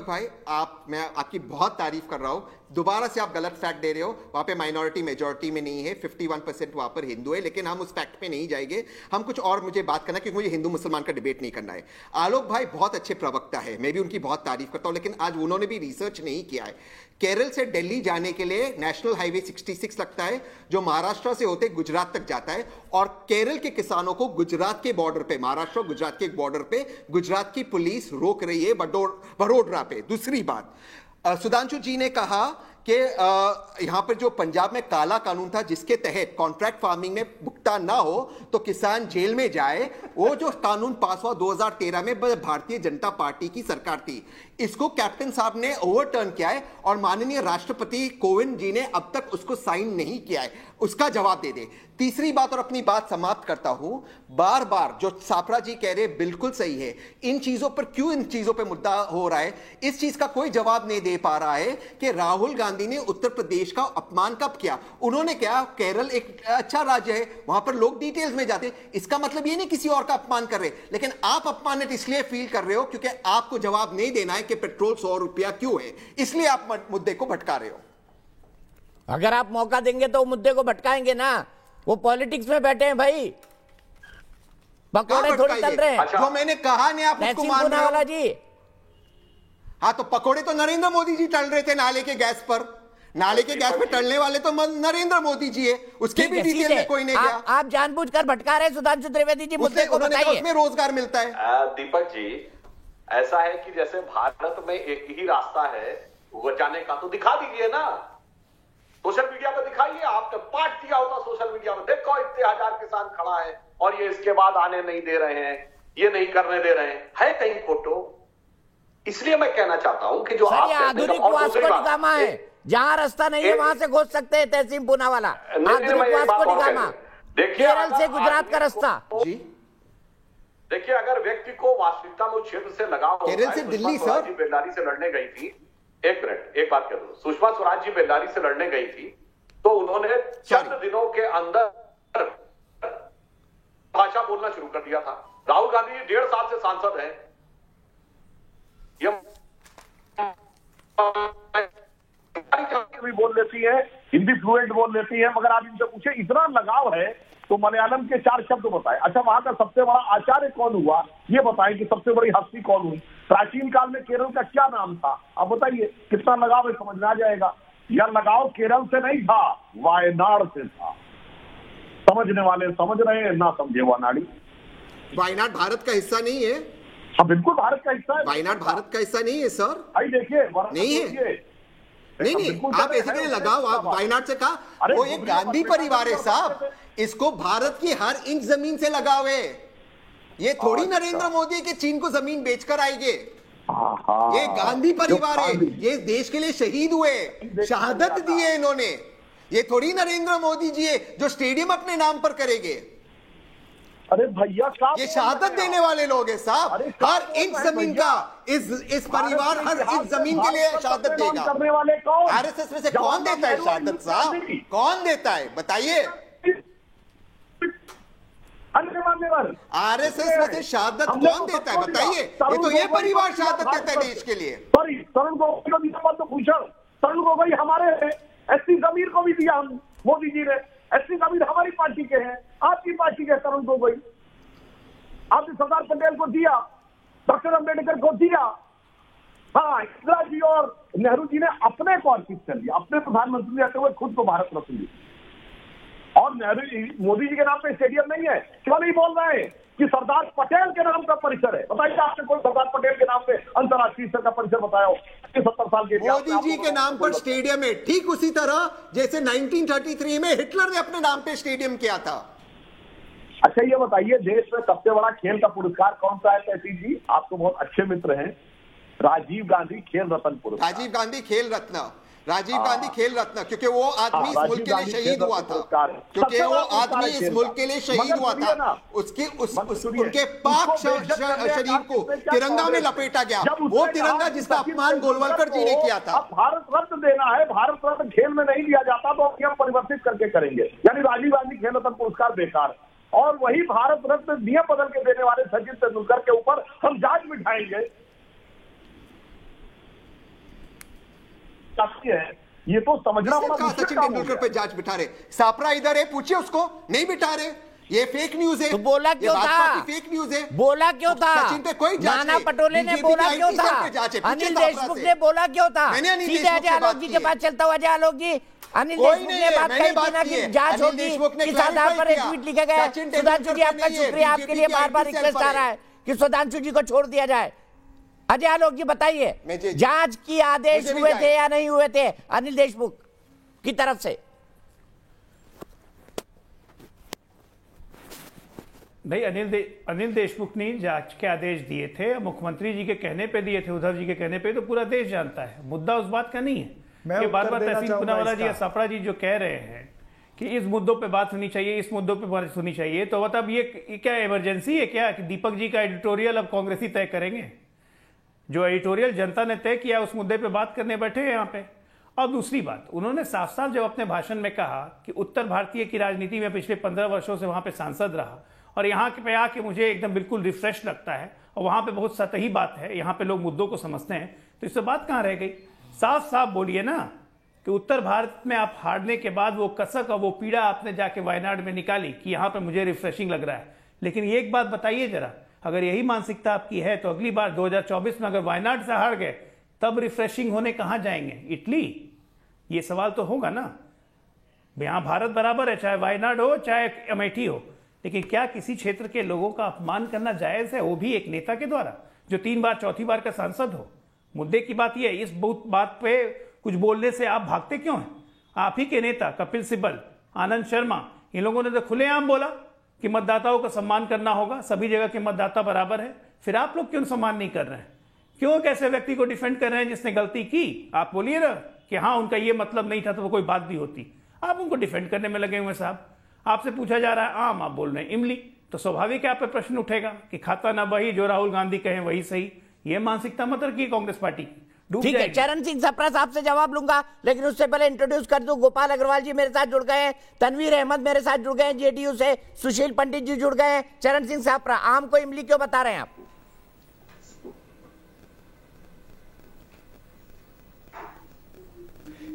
भाई, मैं आपकी बहुत तारीफ कर रहा हूं। दोबारा से आप गलत फैक्ट दे रहे हो। वहां पे माइनॉरिटी मेजॉरिटी में नहीं है, 51% वहां पर हिंदू है। लेकिन हम उस फैक्ट पे नहीं जाएंगे, हम कुछ और मुझे बात करना है, क्योंकि मुझे हिंदू मुसलमान का डिबेट नहीं करना है। आलोक भाई बहुत अच्छे प्रवक्ता है, मैं भी उनकी बहुत तारीफ करता हूं, लेकिन आज उन्होंने भी रिसर्च नहीं किया है। केरल से दिल्ली जाने के लिए नेशनल हाईवे 66 लगता है, जो महाराष्ट्र से होते गुजरात तक जाता है। और केरल के किसानों को गुजरात के बॉर्डर पे, महाराष्ट्र और गुजरात के बॉर्डर पे गुजरात की पुलिस रोक रही है, बड़ोदरा पे। दूसरी बात, सुधांशु जी ने कहा कि यहां पर जो पंजाब में काला कानून था जिसके तहत कॉन्ट्रैक्ट फार्मिंग में भुगतान ना हो तो किसान जेल में जाए, वो जो कानून पास हुआ 2013 में भारतीय जनता पार्टी की सरकार थी, इसको कैप्टन साहब ने ओवरटर्न किया है और माननीय राष्ट्रपति कोविंद जी ने अब तक उसको साइन नहीं किया है। उसका जवाब दे दे। तीसरी बात, और अपनी बात समाप्त करता हूं, बार बार जो सापरा जी कह रहे बिल्कुल सही है। इन चीजों पर क्यों इन चीजों पर मुद्दा हो रहा है, इस चीज का कोई जवाब नहीं दे पा रहा है कि राहुल गांधी ने उत्तर प्रदेश का अपमान कब किया। उन्होंने क्या, केरल एक अच्छा राज्य है, वहां पर लोग डिटेल्स में जाते, इसका मतलब ये नहीं किसी और का अपमान कर रहे, लेकिन आप अपमानित इसलिए फील कर रहे हो क्योंकि आपको जवाब नहीं देना है कि पेट्रोल 100 रुपया क्यों है, इसलिए आप मुद्दे को भटका रहे हो। अगर आप मौका देंगे तो मुद्दे को भटकाएंगे ना। वो पॉलिटिक्स में बैठे हैं भाई, पकौड़े थोड़ी तल रहे हैं। जो मैंने कहा नहीं आप उसको मान रहे हो जी। हाँ, तो पकौड़े तो नरेंद्र मोदी जी तल रहे थे नाले के गैस पर। नाले के गैस पे तलने वाले तो नरेंद्र मोदी जी है, उसके भी डिटेल में कोई नहीं गया। आप जानबूझकर भटका रहे हैं सुधांशु त्रिवेदी जी, मुद्दे को बताइए। उसमें रोजगार मिलता है। दीपक जी, ऐसा है कि जैसे भारत में एक ही रास्ता है वो जाने का, तो दिखा दीजिए ना, सोशल मीडिया पे दिखाइए। आपने पाठ दिया होता सोशल मीडिया में, देखो इतने हजार किसान खड़ा है और ये इसके बाद आने नहीं दे रहे हैं, ये नहीं करने दे रहे हैं, है कहीं फोटो? इसलिए मैं कहना चाहता हूं कि जो आप आधुनिक वास्को डी गामा है, जहां रास्ता नहीं है वहां से घुस सकते हैं तहसीन पूनावाला। आधुनिक वास्को डी गामा, केरल से गुजरात का रास्ता। जी देखिए, अगर व्यक्ति को वास्तविकता में क्षेत्र से लगाव, केरल से दिल्ली सर बेल्लारी से लड़ने गई थी, एक मिनट एक बात कह दो, सुषमा स्वराज जी बेल्लारी से लड़ने गई थी तो उन्होंने चंद दिनों के अंदर भाषा बोलना शुरू कर दिया था। राहुल गांधी जी 1.5 साल से सांसद हैं, भी बोल लेती है, हिंदी फ्लुएंट बोल लेती है, मगर आप इनसे पूछे इतना लगाव है तो मलयालम के 4 शब्द बताए। अच्छा, वहां का सबसे बड़ा आचार्य कौन हुआ ये बताएं कि सबसे बड़ी हस्ती कौन हुई। प्राचीन काल में केरल का क्या नाम था आप बताइए, कितना लगाव है, समझ में आ जाएगा। यह लगाव केरल से नहीं था, वायनाड से था। समझने वाले समझ रहे हैं, ना समझे वो अनाड़ी। वायनाड भारत का हिस्सा नहीं है। हाँ बिल्कुल भारत का हिस्सा है। वायनाड भारत का हिस्सा नहीं है सर। भाई देखिए नहीं है, नहीं आप ऐसे के लगाओ। आप वायनाड से कहा, वो एक गांधी परिवार है साहब, इसको भारत की हर इंच जमीन से लगाव है। ये थोड़ी नरेंद्र मोदी के चीन को जमीन बेचकर आएंगे। ये गांधी परिवार है, ये देश के लिए शहीद हुए, शहादत दी है इन्होंने। ये थोड़ी नरेंद्र मोदी जी है जो स्टेडियम अपने नाम पर करेंगे। अरे भैया साहब, ये शहादत देने वाले लोग हैं साहब। हर इंच जमीन का इस परिवार हर इंच जमीन के लिए शहादत देगा। करने वाले कौन? आरएसएस में से कौन देता है शहादत साहब? कौन देता है बताइए? आरएसएस में से शहादत कौन देता है बताइए? ये तो ये परिवार शहादत देता है देश के लिए। सॉरी, तरुण गोगोई को दिया पद्मभूषण। तरुण गोगोई हमारे हैं। एससी जमीर को भी दिया हम, मोदी जी ने। एससी जमीर हमारी पार्टी के हैं, आपकी पार्टी के तरुण गोगोई। आपने सरदार पटेल को दिया, डॉक्टर अम्बेडकर को दिया। हाँ, इंदिरा जी और नेहरू जी ने अपने को अर्पित कर दिया, अपने प्रधानमंत्री रहते हुए खुद को भारत रत्न दी। और नेहरू जी, मोदी जी के नाम पे स्टेडियम नहीं है। क्यों नहीं बोल रहे हैं कि सरदार पटेल के नाम का परिसर है? बताइए, आपने कोई सरदार पटेल के नाम पे अंतर्राष्ट्रीय स्तर का परिसर बताया हो? 70 साल के मोदी जी के नाम पर स्टेडियम है, ठीक उसी तरह जैसे 1933 में हिटलर ने अपने नाम पे स्टेडियम किया था। अच्छा ये बताइए, देश में सबसे बड़ा खेल का पुरस्कार कौन सा है तहसील जी? आप तो बहुत अच्छे मित्र हैं। राजीव गांधी खेल रत्न पुरस्कार। राजीव गांधी खेल रत्न, राजीव गांधी खेल रत्न, क्योंकि वो आदमी इस मुल्क के लिए शहीद हुआ था। क्योंकि वो आदमी इस मुल्क के लिए शहीद हुआ था। उसके उनके पाक शरीर को तिरंगा में लपेटा गया, वो तिरंगा जिसका अपमान गोलवलकर जी ने किया था। भारत रत्न देना है, भारत रत्न खेल में नहीं दिया जाता तो नियम परिवर्तित करके करेंगे। यानी राजीव गांधी खेल रत्न पुरस्कार बेकार। और वही भारत रत्न नियम बदल के देने वाले सचिन तेंदुलकर के ऊपर हम जांच बिठाएंगे। है ये तो समझना होगा। सचिन तेंदुलकर पे जांच बिठा रहे, सापरा इधर है, पूछिए उसको, नहीं बिठा रहे। ये फेक न्यूज है। तो बोला क्यों था? फेक न्यूज है। बोला क्यों था? सचिन पे कोई जांच नाना पटोले ने बोला क्यों था? अनिल देशमुख ने बोला क्यों था? सीधे अजय आलोक जी के पास चलता हुआ। अजय आलोक जी, अनिल देशमुख ने बात कही थी ना कि जांच होगी, किस आधार पर एक ट्वीट लिखा गया? सुधांशु जी आपका शुक्रिया, आपके लिए बार बार रिक्वेस्ट आ रहा है कि सुधांशु जी को छोड़ दिया जाए। अजय आलोक जी बताइए, जांच की आदेश हुए थे या नहीं हुए थे अनिल देशमुख की तरफ से? नहीं, अनिल देशमुख ने जांच के आदेश दिए थे, मुख्यमंत्री जी के कहने पे दिए थे, उद्धव जी के कहने पे। तो पूरा देश जानता है, मुद्दा उस बात का नहीं है। ये बार-बार तहसील पूनावाला जी या सापड़ा जी जो कह रहे हैं कि इस मुद्दों पे बात होनी चाहिए, इस मुद्दों पे बात होनी चाहिए, तो मतलब ये क्या इमरजेंसी है क्या कि दीपक जी का एडिटोरियल अब कांग्रेस ही तय करेंगे? जो एडिटोरियल जनता ने तय किया उस मुद्दे पे बात करने बैठे हैं यहाँ पे। और दूसरी बात, उन्होंने साफ साफ जब अपने भाषण में कहा कि उत्तर भारतीय की राजनीति में पिछले 15 वर्षों से वहां पे सांसद रहा और यहाँ पे आके मुझे एकदम बिल्कुल रिफ्रेश लगता है और वहां पे बहुत सतही बात है, यहाँ पे लोग मुद्दों को समझते हैं, तो इससे बात कहाँ रह गई? साफ साफ बोलिए ना कि उत्तर भारत में आप हारने के बाद वो कसक और वो पीड़ा आपने जाके वायनाड में निकाली कि यहाँ पे मुझे रिफ्रेशिंग लग रहा है। लेकिन ये एक बात बताइए जरा, अगर यही मानसिकता आपकी है तो अगली बार 2024 में अगर वायनाड से हार गए तब रिफ्रेशिंग होने कहां जाएंगे? इटली? ये सवाल तो होगा ना। यहां भारत बराबर है, चाहे वायनाड हो चाहे अमेठी हो, लेकिन क्या किसी क्षेत्र के लोगों का अपमान करना जायज है, वो भी एक नेता के द्वारा जो 3 बार 4थी बार का सांसद हो? मुद्दे की बात यह है, इस बात पे कुछ बोलने से आप भागते क्यों हैं? आप ही के नेता कपिल सिब्बल, आनंद शर्मा, इन लोगों ने तो खुलेआम बोला कि मतदाताओं का सम्मान करना होगा, सभी जगह के मतदाता बराबर है। फिर आप लोग क्यों सम्मान नहीं कर रहे हैं? क्यों कैसे व्यक्ति को डिफेंड कर रहे हैं जिसने गलती की? आप बोलिए ना कि हाँ उनका ये मतलब नहीं था तो वो कोई बात भी होती। आप उनको डिफेंड करने में लगे हुए साहब। आपसे पूछा जा रहा है आम, आप बोल रहे हैं इमली, तो स्वाभाविक है आप पे प्रश्न उठेगा कि खाता ना वही जो राहुल गांधी कहें वही सही। ये मानसिकता मत रखिए कांग्रेस पार्टी की। ठीक है, चरण सिंह सप्रा साहब से जवाब लूंगा, लेकिन उससे पहले इंट्रोड्यूस कर दूं, गोपाल अग्रवाल जी मेरे साथ जुड़ गए हैं, तनवीर अहमद मेरे साथ जुड़ गए हैं जेडीयू से, सुशील पंडित जी जुड़ गए हैं। चरण सिंह सप्रा, आम को इमली क्यों बता रहे हैं आप?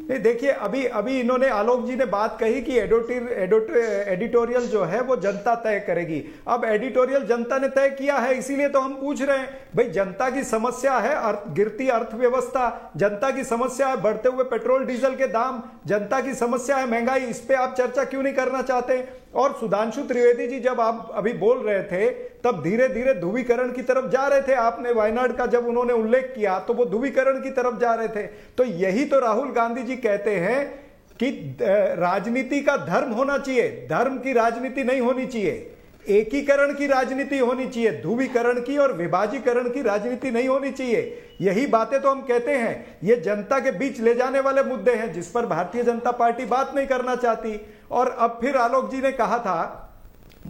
नहीं देखिए, अभी इन्होंने, आलोक जी ने बात कही कि एडिटोरियल जो है वो जनता तय करेगी। अब एडिटोरियल जनता ने तय किया है, इसीलिए तो हम पूछ रहे हैं भाई, जनता की समस्या है गिरती अर्थव्यवस्था, जनता की समस्या है बढ़ते हुए पेट्रोल डीजल के दाम, जनता की समस्या है महंगाई, इस पे आप चर्चा क्यों नहीं करना चाहते? और सुधांशु त्रिवेदी जी जब आप अभी बोल रहे थे तब धीरे धीरे ध्रुवीकरण की तरफ जा रहे थे। आपने वायनाड का जब उन्होंने उल्लेख किया तो वो ध्रुवीकरण की तरफ जा रहे थे। तो यही तो राहुल गांधी जी कहते हैं कि राजनीति का धर्म होना चाहिए, धर्म की राजनीति नहीं होनी चाहिए, एकीकरण की राजनीति होनी चाहिए, ध्रुवीकरण की और विभाजीकरण की राजनीति नहीं होनी चाहिए। यही बातें तो हम कहते हैं, ये जनता के बीच ले जाने वाले मुद्दे हैं जिस पर भारतीय जनता पार्टी बात नहीं करना चाहती। और अब फिर आलोक जी ने कहा था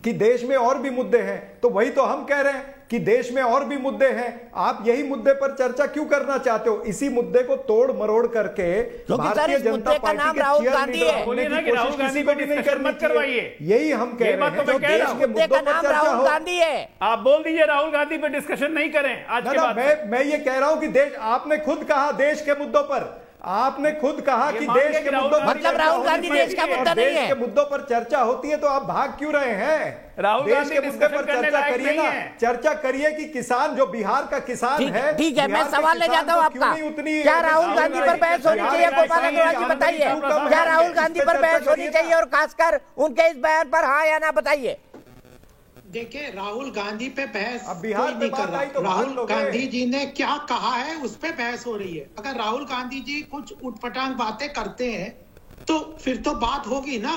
कि देश में और भी मुद्दे हैं, तो वही तो हम कह रहे हैं कि देश में और भी मुद्दे हैं, आप यही मुद्दे पर चर्चा क्यों करना चाहते हो? इसी मुद्दे को तोड़ मरोड़ करके भारतीय जनता पार्टी के राहुल गांधी है, किसी को डिस्कशन मत करवाइए, यही हम कह रहे हैं। तो देश के मुद्दों पर चर्चा हो, आप बोल दीजिए राहुल गांधी पे डिस्कशन नहीं करें आज के बाद। मैं ये कह रहा हूं कि देश, आपने खुद कहा देश के मुद्दों पर, आपने खुद कहा कि देश के मुद्दों पर, मतलब राहुल गांधी देश का मुद्दा नहीं है, देश के मुद्दों पर चर्चा होती है तो आप भाग क्यों रहे हैं? राहुल गांधी के मुद्दे पर चर्चा करिए ना, चर्चा करिए कि किसान, जो बिहार का किसान है, ठीक है, मैं सवाल ले जाता हूं आपका, क्या राहुल गांधी पर बहस होनी चाहिए? गोपाल अग्रवाल जी बताइए, क्या राहुल गांधी पर बहस होनी चाहिए और खासकर उनके इस बयान पर हाँ या ना बताइए। देखिए, राहुल गांधी पे बहस कोई नहीं कर रहा। तो राहुल गांधी जी ने क्या कहा है उस पे बहस हो रही है। अगर राहुल गांधी जी कुछ उटपटांग बातें करते हैं तो फिर तो बात होगी ना।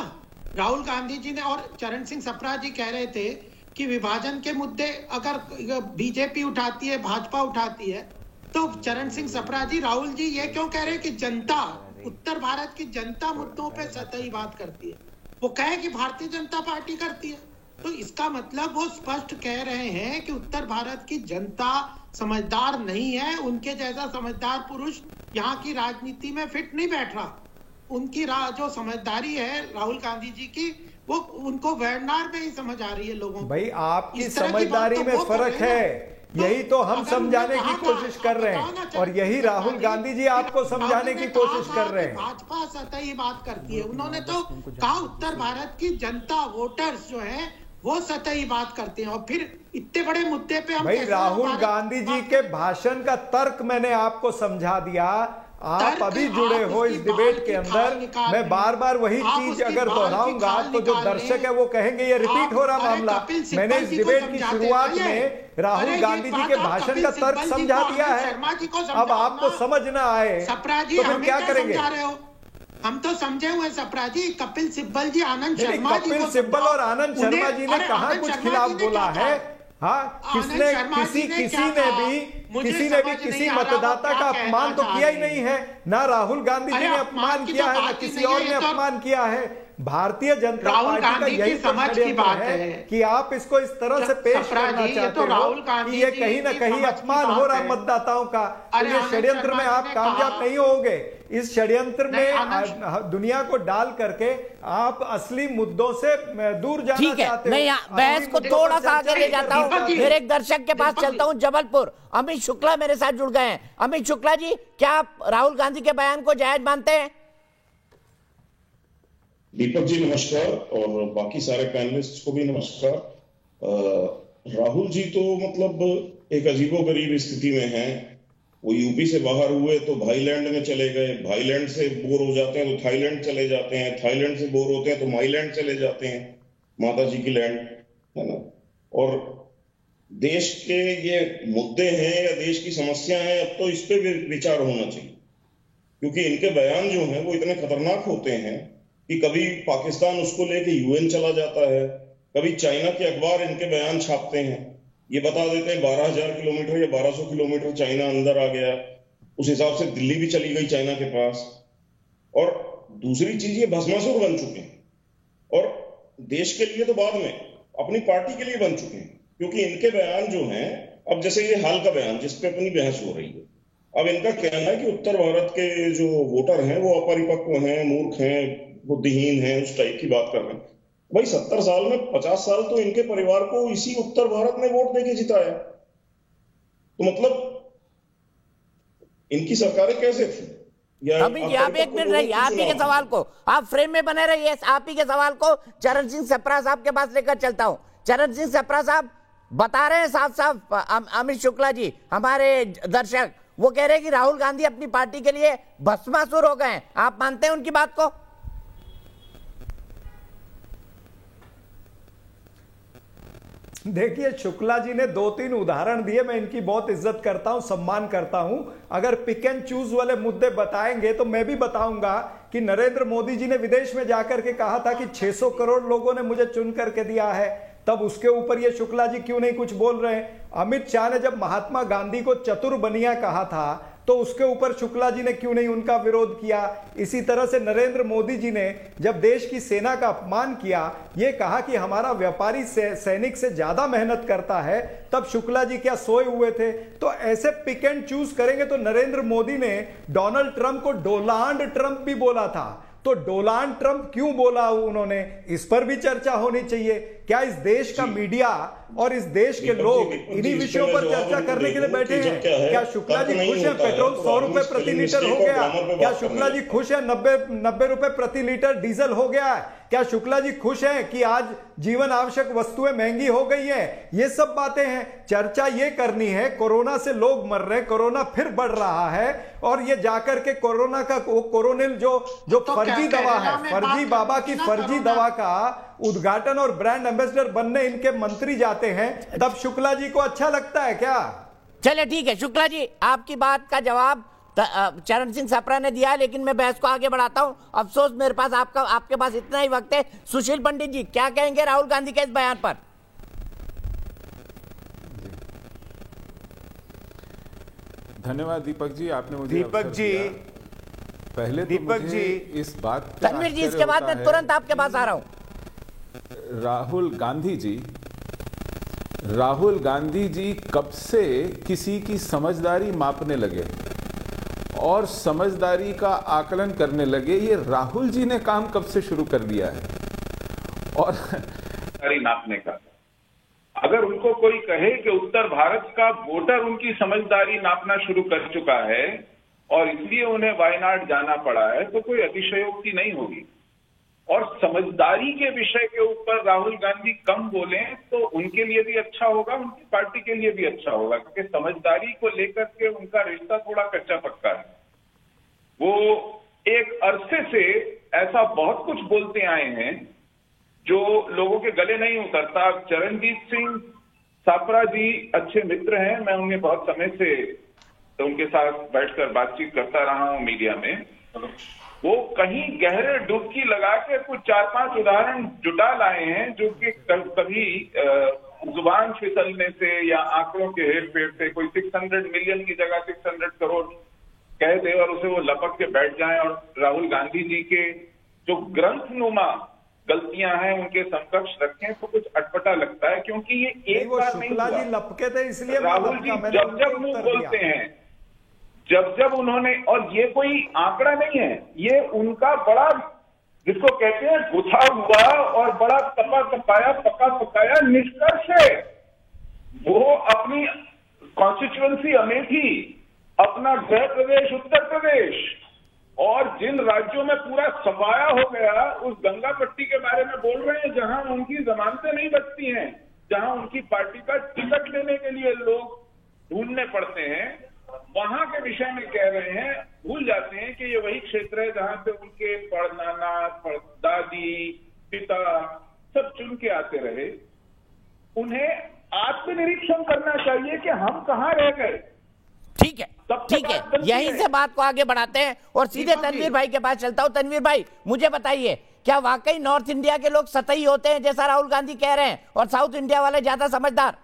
राहुल गांधी जी ने, और चरण सिंह सप्रा जी कह रहे थे कि विभाजन के मुद्दे अगर बीजेपी उठाती है, भाजपा उठाती है, तो चरण सिंह सप्रा जी, राहुल जी ये क्यों कह रहे हैं कि जनता, उत्तर भारत की जनता मुद्दों पे सतही बात करती है? वो कहे कि भारतीय जनता पार्टी करती है, तो इसका मतलब वो स्पष्ट कह रहे हैं कि उत्तर भारत की जनता समझदार नहीं है, उनके जैसा समझदार पुरुष यहाँ की राजनीति में फिट नहीं बैठ रहा। उनकी जो समझदारी है राहुल गांधी जी की, वो उनको वेरनार में ही समझ आ रही है लोगों को। भाई आपकी समझदारी में फर्क है, यही तो हम समझाने की कोशिश कर रहे हैं, और यही राहुल गांधी जी आपको समझाने की कोशिश कर रहे हैं। भाजपा सतही बात करती है, उन्होंने तो कहा उत्तर भारत की जनता, वोटर्स जो है वो सतही बात करते हैं, और फिर इतने बड़े मुद्दे पे हम, भाई राहुल गांधी जी के भाषण का तर्क मैंने आपको समझा दिया, आप अभी जुड़े हो इस डिबेट के अंदर। मैं बार बार वही चीज अगर दोहराऊंगा तो जो दर्शक है वो कहेंगे ये रिपीट हो रहा मामला। मैंने इस डिबेट की शुरुआत में राहुल गांधी जी के भाषण का तर्क समझा दिया है, अब आपको समझ ना आए तो फिर क्या करेंगे? हम तो समझे हुए सप्रा जी, कपिल सिब्बल जी, आनंद शर्मा जी, कपिल सिब्बल और आनंद शर्मा जी ने कहाँ कुछ खिलाफ बोला है? हाँ, किसी ने भी किसी मतदाता का अपमान तो किया ही नहीं है, ना राहुल गांधी जी ने अपमान किया है, ना किसी और ने अपमान किया है। भारतीय जनता पार्टी का यही समझ की बात है कि आप इसको इस तरह से पेश करना चाहते हो कि ये कहीं ना कहीं अपमान हो रहा है मतदाताओं का, तो ये षड्यंत्र में आप कामयाब नहीं होंगे। इस षड्यंत्र में दुनिया को डाल करके आप असली मुद्दों से दूर जाना चाहते हो। मैं बहस को थोड़ा सा आगे ले जाता हूँ, मेरे एक दर्शक के पास चलता हूँ, जबलपुर। अमित शुक्ला मेरे साथ जुड़ गए हैं। अमित शुक्ला जी, क्या आप राहुल गांधी के बयान को जायज मानते हैं? दीपक जी नमस्कार, और बाकी सारे पैनलिस्ट को भी नमस्कार। राहुल जी तो मतलब एक अजीबोगरीब स्थिति में हैं। वो यूपी से बाहर हुए तो भाईलैंड में चले गए, भाईलैंड से बोर हो जाते हैं तो थाईलैंड चले जाते हैं, थाईलैंड से बोर होते हैं तो माईलैंड चले जाते हैं, माता जी की लैंड, है ना। और देश के ये मुद्दे हैं या देश की समस्या है, अब तो इस पे विचार होना चाहिए, क्योंकि इनके बयान जो हैं वो इतने खतरनाक होते हैं कि कभी पाकिस्तान उसको लेके यूएन चला जाता है, कभी चाइना के अखबार इनके बयान छापते हैं, ये बता देते हैं 12,000 किलोमीटर या 1200 किलोमीटर चाइना अंदर आ गया, उस हिसाब से दिल्ली भी चली गई चाइना के पास। और दूसरी चीज, ये भस्मासुर बन चुके हैं, और देश के लिए तो बाद में, अपनी पार्टी के लिए बन चुके हैं, क्योंकि इनके बयान जो हैं, अब जैसे ये हाल का बयान जिसपे अपनी बहस हो रही है, अब इनका कहना है कि उत्तर भारत के जो वोटर हैं वो अपरिपक्व हैं, मूर्ख हैं, बुद्धिहीन हैं, उस टाइप की बात कर रहे हैं। भाई 70 साल में 50 साल तो इनके परिवार को इसी उत्तर भारत ने वोट देके जिताया, तो मतलब इनकी सरकारें कैसे थी? अभी जी आप एक मिनट रहिए, आप ही के सवाल को आप फ्रेम में बने रहिए, आप ही के सवाल को चरण सिंह सप्रा साहब के पास लेकर चलता हूं। चरण सिंह सप्रा साहब बता रहे हैं साफ साफ, अमित शुक्ला जी हमारे दर्शक वो कह रहे हैं कि राहुल गांधी अपनी पार्टी के लिए भस्मासुर हो गए, आप मानते हैं उनकी बात को? देखिए शुक्ला जी ने 2-3 उदाहरण दिए, मैं इनकी बहुत इज्जत करता हूं, सम्मान करता हूं। अगर पिक एंड चूज वाले मुद्दे बताएंगे तो मैं भी बताऊंगा कि नरेंद्र मोदी जी ने विदेश में जाकर के कहा था कि 600 करोड़ लोगों ने मुझे चुन करके दिया है, तब उसके ऊपर ये शुक्ला जी क्यों नहीं कुछ बोल रहे हैं? अमित शाह ने जब महात्मा गांधी को चतुर बनिया कहा था तो उसके ऊपर शुक्ला जी ने क्यों नहीं उनका विरोध किया? इसी तरह से नरेंद्र मोदी जी ने जब देश की सेना का अपमान किया, ये कहा कि हमारा व्यापारी सैनिक से ज्यादा मेहनत करता है, तब शुक्ला जी क्या सोए हुए थे? तो ऐसे पिक एंड चूज करेंगे तो नरेंद्र मोदी ने डोनाल्ड ट्रंप को डोनाल्ड ट्रंप भी बोला था, तो डोनाल्ड ट्रंप क्यों बोला उन्होंने, इस पर भी चर्चा होनी चाहिए। क्या इस देश का मीडिया और इस देश के लोग इन्हीं विषयों पर चर्चा करने के लिए बैठे हैं? क्या शुक्ला जी खुश हैं पेट्रोल 100 रुपए प्रति लीटर हो गया? क्या शुक्ला जी खुश है 90 रुपए प्रति लीटर डीजल हो गया है? क्या शुक्ला जी खुश हैं कि आज जीवन आवश्यक वस्तुएं महंगी हो गई हैं? ये सब बातें हैं, चर्चा ये करनी है कोरोना से लोग मर रहे हैं, कोरोना फिर बढ़ रहा है, और ये जाकर के कोरोना का कोरोनिल जो फर्जी दवा है, फर्जी बाबा की फर्जी दवा का उद्घाटन और ब्रांड एम्बेसडर बनने इनके मंत्री जाते हैं, तब शुक्ला जी को अच्छा लगता है क्या? चलिए ठीक है शुक्ला जी, आपकी बात का जवाब चरण सिंह सप्रा ने दिया, लेकिन मैं बहस को आगे बढ़ाता हूं। अफसोस मेरे पास आपके पास इतना ही वक्त है। सुशील पंडित जी क्या कहेंगे राहुल गांधी के इस बयान पर? धन्यवाद दीपक जी, आपने मुझे दीपक जी पहले दीपक जी इस बात तनवीर जी इसके बाद मैं तुरंत आपके पास आ रहा हूं। राहुल गांधी जी कब से किसी की समझदारी मापने लगे और समझदारी का आकलन करने लगे? ये राहुल जी ने काम कब से शुरू कर दिया है? और नापने का, अगर उनको कोई कहे कि उत्तर भारत का वोटर उनकी समझदारी नापना शुरू कर चुका है और इसलिए उन्हें वायनाड जाना पड़ा है, तो कोई अतिशयोक्ति नहीं होगी। और समझदारी के विषय के ऊपर राहुल गांधी कम बोले तो उनके लिए भी अच्छा होगा, उनकी पार्टी के लिए भी अच्छा होगा, क्योंकि समझदारी को लेकर के उनका रिश्ता थोड़ा कच्चा पक्का है। वो एक अरसे से ऐसा बहुत कुछ बोलते आए हैं जो लोगों के गले नहीं उतरता। चरणजीत सिंह सप्रा जी अच्छे मित्र हैं, मैं उन्हें बहुत समय से उनके साथ बैठकर बातचीत करता रहा हूं मीडिया में। वो कहीं गहरे डुबकी लगा के कुछ 4-5 उदाहरण जुटा लाए हैं जो कि कभी जुबान फिसलने से या आंकड़ों के हेरफेर से कोई 600 मिलियन की जगह 600 करोड़ कह दे और उसे वो लपक के बैठ जाएं और राहुल गांधी जी के जो ग्रंथनुमा गलतियां हैं उनके समकक्ष रखें, तो कुछ अटपटा लगता है। क्योंकि ये एक बार नहीं हुआ, लपके थे इसलिए राहुल जी जब मुंह बोलते हैं, जब उन्होंने, और ये कोई आंकड़ा नहीं है, ये उनका बड़ा जिसको कहते हैं गुथा हुआ और बड़ा पका पकाया निष्कर्ष है। वो अपनी कॉन्स्टिट्यूएंसी अमेठी, अपना गृह प्रदेश उत्तर प्रदेश और जिन राज्यों में पूरा सफाया हो गया उस गंगा पट्टी के बारे में बोल रहे हैं जहां उनकी जमानतें नहीं बचती हैं, जहां उनकी पार्टी का टिकट लेने के लिए लोग ढूंढने पड़ते हैं, वहां के विषय में कह रहे हैं। भूल जाते हैं कि ये वही क्षेत्र है जहां से उनके परनाना, दादी, पिता सब चुन के आते रहे। उन्हें आत्मनिरीक्षण करना चाहिए कि हम कहां रह गए। ठीक है, यहीं से बात को आगे बढ़ाते हैं और सीधे तनवीर भाई के पास चलता हूं। तनवीर भाई मुझे बताइए, क्या वाकई नॉर्थ इंडिया के लोग सतही होते हैं जैसा राहुल गांधी कह रहे हैं और साउथ इंडिया वाले ज्यादा समझदार?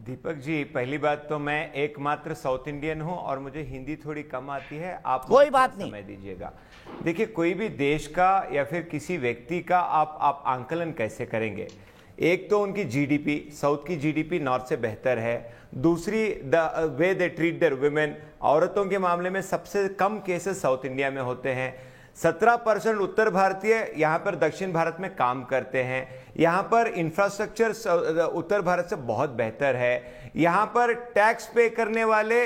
दीपक जी पहली बात तो मैं एकमात्र साउथ इंडियन हूं और मुझे हिंदी थोड़ी कम आती है, आप कोई बात नहीं समय दीजिएगा। देखिए कोई भी देश का या फिर किसी व्यक्ति का आप आंकलन कैसे करेंगे? एक तो उनकी जीडीपी, साउथ की जीडीपी नॉर्थ से बेहतर है। दूसरी the way they treat their women, औरतों के मामले में सबसे कम केसेस साउथ इंडिया में होते हैं। 17% उत्तर भारतीय यहाँ पर दक्षिण भारत में काम करते हैं। यहाँ पर इंफ्रास्ट्रक्चर उत्तर भारत से बहुत बेहतर है। यहाँ पर टैक्स पे करने वाले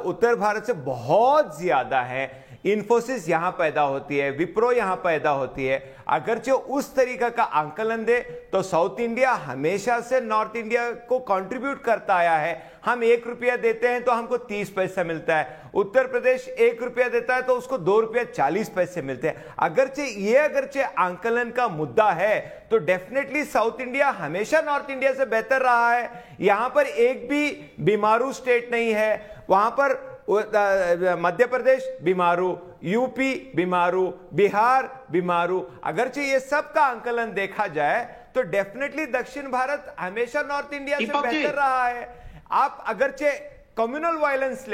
उत्तर भारत से बहुत ज्यादा है। इन्फोसिस यहां पैदा होती है, विप्रो यहां पैदा होती है। अगरचे उस तरीका का आंकलन दे तो साउथ इंडिया हमेशा से नॉर्थ इंडिया को कंट्रीब्यूट करता आया है। हम 1 रुपया देते हैं तो हमको 30 पैसा मिलता है। उत्तर प्रदेश 1 रुपया देता है तो उसको 2 रुपया 40 पैसे मिलते हैं। अगरचे आंकलन का मुद्दा है तो डेफिनेटली साउथ इंडिया हमेशा नॉर्थ इंडिया से बेहतर रहा है। यहां पर एक भी बीमारू स्टेट नहीं है। वहां पर मध्य प्रदेश बीमारू, यूपी बीमारू, बिहार बीमारू। अगरचे ये सब का आंकलन देखा जाए तो डेफिनेटली दक्षिण भारत हमेशा नॉर्थ इंडिया से बेहतर रहा है। आप अगरचे कम्युनल वायलेंस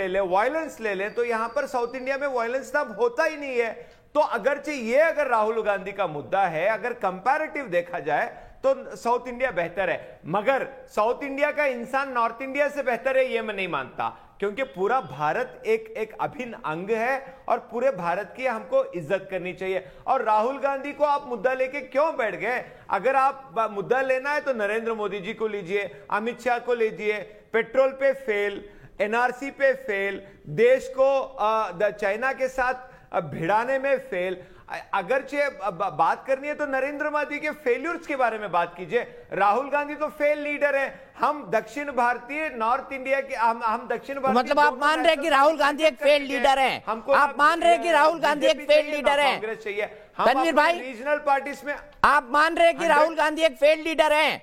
ले ले तो यहां पर साउथ इंडिया में वायलेंस तब होता ही नहीं है। तो अगरचे ये अगर राहुल गांधी का मुद्दा है, अगर कंपैरेटिव देखा जाए तो साउथ इंडिया बेहतर है। मगर साउथ इंडिया का इंसान नॉर्थ इंडिया से बेहतर है ये मैं नहीं मानता, क्योंकि पूरा भारत एक अभिन्न अंग है और पूरे भारत की हमको इज्जत करनी चाहिए। और राहुल गांधी को आप मुद्दा लेके क्यों बैठ गए? अगर आप मुद्दा लेना है तो नरेंद्र मोदी जी को लीजिए, अमित शाह को लीजिए। पेट्रोल पे फेल, एनआरसी पे फेल, देश को चाइना के साथ भिड़ाने में फेल। अगरचे बात करनी है तो नरेंद्र मोदी के फेल्यूर्स के बारे में बात कीजिए। राहुल गांधी तो फेल लीडर है। हम दक्षिण भारतीय नॉर्थ इंडिया के हम दक्षिण भारतीय, मतलब आप मान रहे हैं कि राहुल गांधी एक फेल लीडर हैं? आप मान रहे हैं कि राहुल गांधी एक फेल लीडर हैं? कांग्रेस चाहिए तनवीर भाई, रीजनल पार्टीज में आप मान रहे हैं कि राहुल गांधी एक फेल लीडर हैं?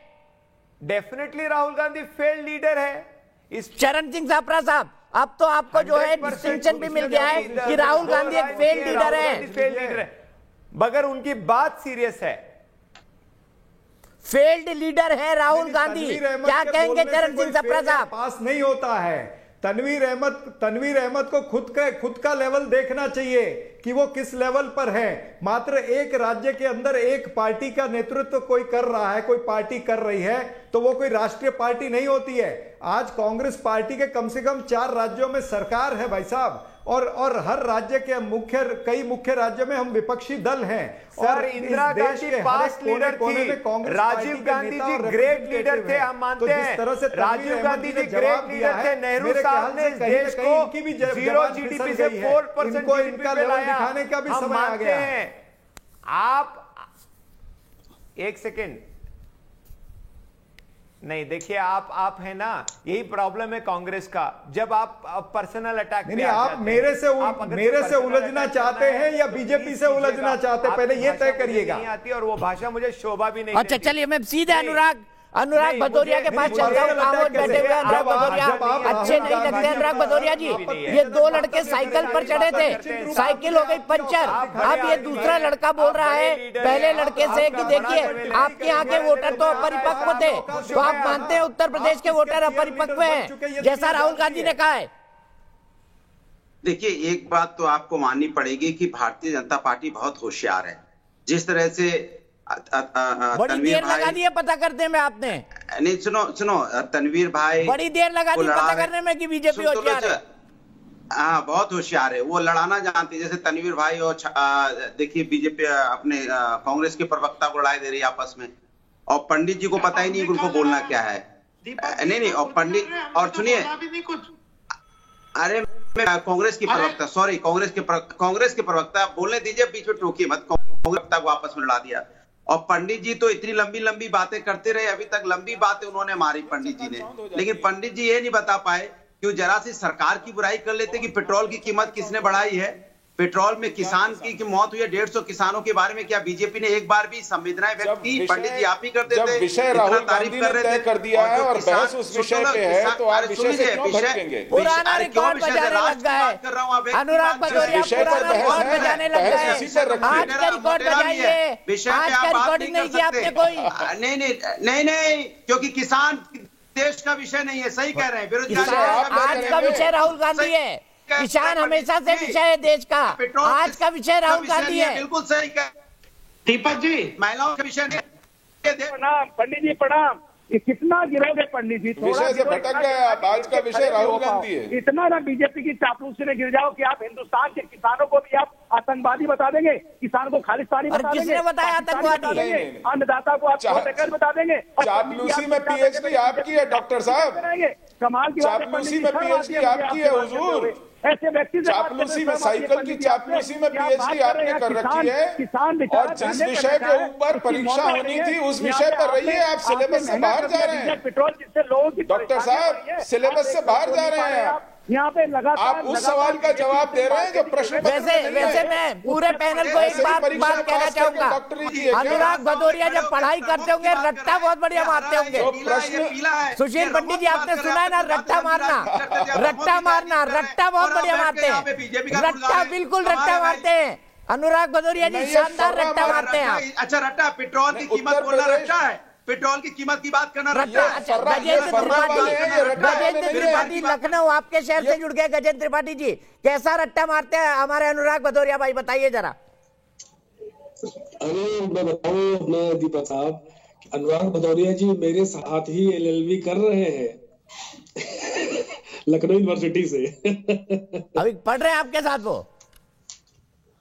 Definitely Rahul Gandhi fail leader है। इस चरण सिंह सापरा साहब, अब तो आपको जो है डिस्टिंक्शन भी मिल गया है कि राहुल गांधी एक फेल लीडर है, मगर उनकी बात सीरियस है। फेल्ड लीडर है राहुल गांधी, क्या कहेंगे चरण सिंह सप्रा साहब? पास नहीं होता है। तनवीर अहमद को खुद का लेवल देखना चाहिए कि वो किस लेवल पर है। मात्र एक राज्य के अंदर एक पार्टी का नेतृत्व कोई कर रहा है, कोई पार्टी कर रही है तो वो कोई राष्ट्रीय पार्टी नहीं होती है। आज कांग्रेस पार्टी के कम से कम 4 राज्यों में सरकार है भाई साहब, और हर राज्य के कई मुख्य राज्यों में हम विपक्षी दल हैं। और इंदिरा गांधी पास्ट लीडर थी, राजीव गांधी जी ग्रेट लीडर थे, हम मानते हैं। राजीव गांधी जी ग्रेट लीडर थे। नेहरू साहब ने देश को 0 जीडीपी से 4% जीडीपी पे लाया। दिखाने का भी समय आ गया है। आप एक सेकेंड नहीं देखिए, आप है ना, यही प्रॉब्लम है कांग्रेस का। जब आप पर्सनल अटैक नहीं, आप मेरे से उलझना चाहते हैं या बीजेपी से उलझना चाहते हैं, पहले ये तय करिएगा। नहीं आती और वो भाषा मुझे शोभा भी नहीं। अच्छा चलिए, मैं सीधे अनुराग भदौरिया के पास चलता हूं। खामोश बैठे हुए अनुराग भदौरिया अच्छे नहीं लगते। अनुराग भदौरिया जी, ये 2 लड़के साइकिल पर चढ़े थे, साइकिल हो गई पंचर। अब ये दूसरा लड़का बोल रहा है पहले लड़के से कि देखिए आपके यहाँ के वोटर तो अपरिपक्व थे, तो आप मानते हैं उत्तर प्रदेश के वोटर अपरिपक्व हैं, जैसा राहुल गांधी ने कहा है? देखिए, एक बात तो आपको माननी पड़ेगी कि भारतीय जनता पार्टी बहुत होशियार है। जिस तरह से बड़ी देर लगा दी है पता करने में आपने। नहीं, सुनो तनवीर भाई, बड़ी देर लगा दी पता करने में कि बीजेपी होशियार है। हाँ, बहुत होशियार है, वो लड़ाना जानती है। जैसे तनवीर भाई और देखिए बीजेपी अपने कांग्रेस के प्रवक्ता को लड़ाई दे रही है आपस में, और पंडित जी को पता ही नहीं उनको बोलना क्या है। नहीं, और पंडित, और सुनिए, अरे मैं कांग्रेस की प्रवक्ता, सॉरी कांग्रेस के प्रवक्ता, बोलने दीजिए, बीच में टोकिए मत। कांग्रेस को आपस में लड़ा दिया। और पंडित जी तो इतनी लंबी बातें करते रहे, अभी तक लंबी बातें उन्होंने मारी पंडित जी ने, लेकिन पंडित जी ये नहीं बता पाए कि वो जरा सी सरकार की बुराई कर लेते कि पेट्रोल की कीमत किसने बढ़ाई है। पेट्रोल में किसान की मौत हुई है, 150 किसानों के बारे में क्या बीजेपी ने एक बार भी संवेदनाएं व्यक्त की? पंडित जी आप ही करते थे, विषय राहुल गांधी ने तय कर दिया है और बहस उस विषय पे है, तो आप विषय से क्यों भटकेंगे? पुराना रिकॉर्ड बजाने लग गया है अनुराग भदौरिया, पुराना रिकॉर्ड बजाने लग गए। आज का रिकॉर्ड बजाइए, आज का रिकॉर्डिंग नहीं किया आपने कोई? नहीं, क्योंकि किसान देश का विषय नहीं है। सही कह रहे हैं, बेरोजगारी आज का विषय राहुल गांधी है। किसान हमेशा से विषय है देश का, आज का विषय राहुल गांधी है। बिल्कुल सही कह दीपक जी, महिलाओं का विषय। प्रणाम पंडित जी, प्रणाम। कि कितना गिरोगे पंडित जी, विषय से भटक गए आप। आज का विषय राहुल गांधी है। इतना ना बीजेपी की चापलूसी में गिर जाओ कि आप हिंदुस्तान के किसानों को भी आप आतंकवादी बता देंगे, किसान को खालिस्तानी बता देंगे, किसने बताया आतंकवादी? अन्नदाता को आप बता देंगे। चापलूसी में पीएचडी आपकी है डॉक्टर साहब, कमाल की चापलूसी में पीएचडी आपकी है हुजूर। ऐसे व्यक्ति चापलूसी में, साइकिल की चापलूसी में पीएचडी आपने कर रखी है, और जिस विषय के ऊपर परीक्षा होनी थी उस विषय पर रहिए। आप सिलेबस से बाहर जा रहे हैं डॉक्टर साहब, सिलेबस से बाहर जा रहे हैं आप। यहाँ पे लगातार आप उस सवाल का जवाब दे रहे हैं जो प्रश्न। वैसे मैं पूरे पैनल को एक बात कहना चाहूंगा, अनुराग भदौरिया जब पढ़ाई करते होंगे रट्टा बहुत बढ़िया मारते होंगे। सुशील पंडित जी आपने सुना है ना, रट्टा मारना रट्टा बहुत बढ़िया मारते हैं, रट्टा बिल्कुल रट्टा मारते हैं अनुराग भदौरिया जी, शानदार रट्टा मारते हैं। अच्छा रट्टा, पेट्रोल की कीमत बोलना रट्टा है, पेट्रोल की कीमत की बात करना रट्टा। गजेंद्र त्रिपाठी लखनऊ आपके शहर से जुड़ गए। गजेंद्र त्रिपाठी जी कैसा रट्टा मारते हैं हमारे अनुराग भदौरिया भाई, बताइए जरा। अरे मैं बताऊं अपना दीपक साहब, अनुराग भदौरिया जी मेरे साथ ही LLB कर रहे हैं लखनऊ यूनिवर्सिटी से। अभी पढ़ रहे हैं आपके साथ वो?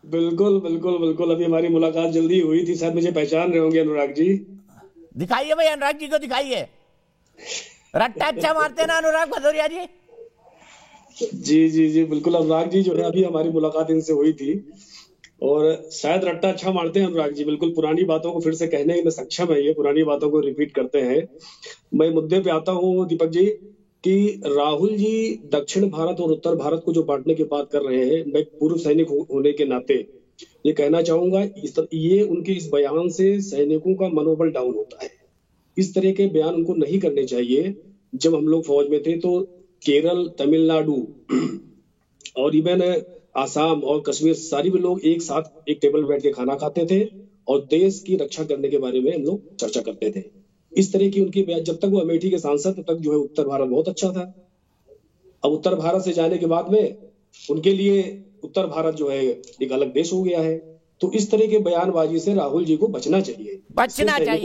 बिल्कुल बिल्कुल बिल्कुल, अभी हमारी मुलाकात जल्दी हुई थी, शायद मुझे पहचान रहे होंगे अनुराग जी। दिखाइए भाई, अनुराग जी को दिखाइए। रट्टा अच्छा मारते ना अनुराग भदौरिया जी? जी जी जी बिल्कुल, अनुराग जी जो है अभी हमारी मुलाकात इनसे हुई थी, और शायद रट्टा अच्छा मारते हैं अनुराग जी। बिल्कुल पुरानी बातों को फिर से कहने में सक्षम है, ये पुरानी बातों को रिपीट करते हैं। मैं मुद्दे पे आता हूँ दीपक जी, कि राहुल जी दक्षिण भारत और उत्तर भारत को जो बांटने की बात कर रहे हैं, मैं पूर्व सैनिक होने के नाते ये कहना चाहूंगा, ये उनके इस बयान से सैनिकों का मनोबल डाउन होता है। इस तरह के बयान उनको नहीं करने चाहिए। जब हम लोग फौज में थे तो केरल, तमिलनाडु और इवन आसाम और कश्मीर, सारी भी लोग एक साथ एक टेबल बैठ के खाना खाते थे और देश की रक्षा करने के बारे में हम लोग चर्चा करते थे। इस तरह की उनकी बयान, जब तक वो अमेठी के सांसद तब तक जो है उत्तर भारत बहुत अच्छा था। अब उत्तर भारत से जाने के बाद में उनके लिए उत्तर भारत जो है एक अलग देश हो गया है। तो इस तरह के बयानबाजी से राहुल जी को बचना चाहिए,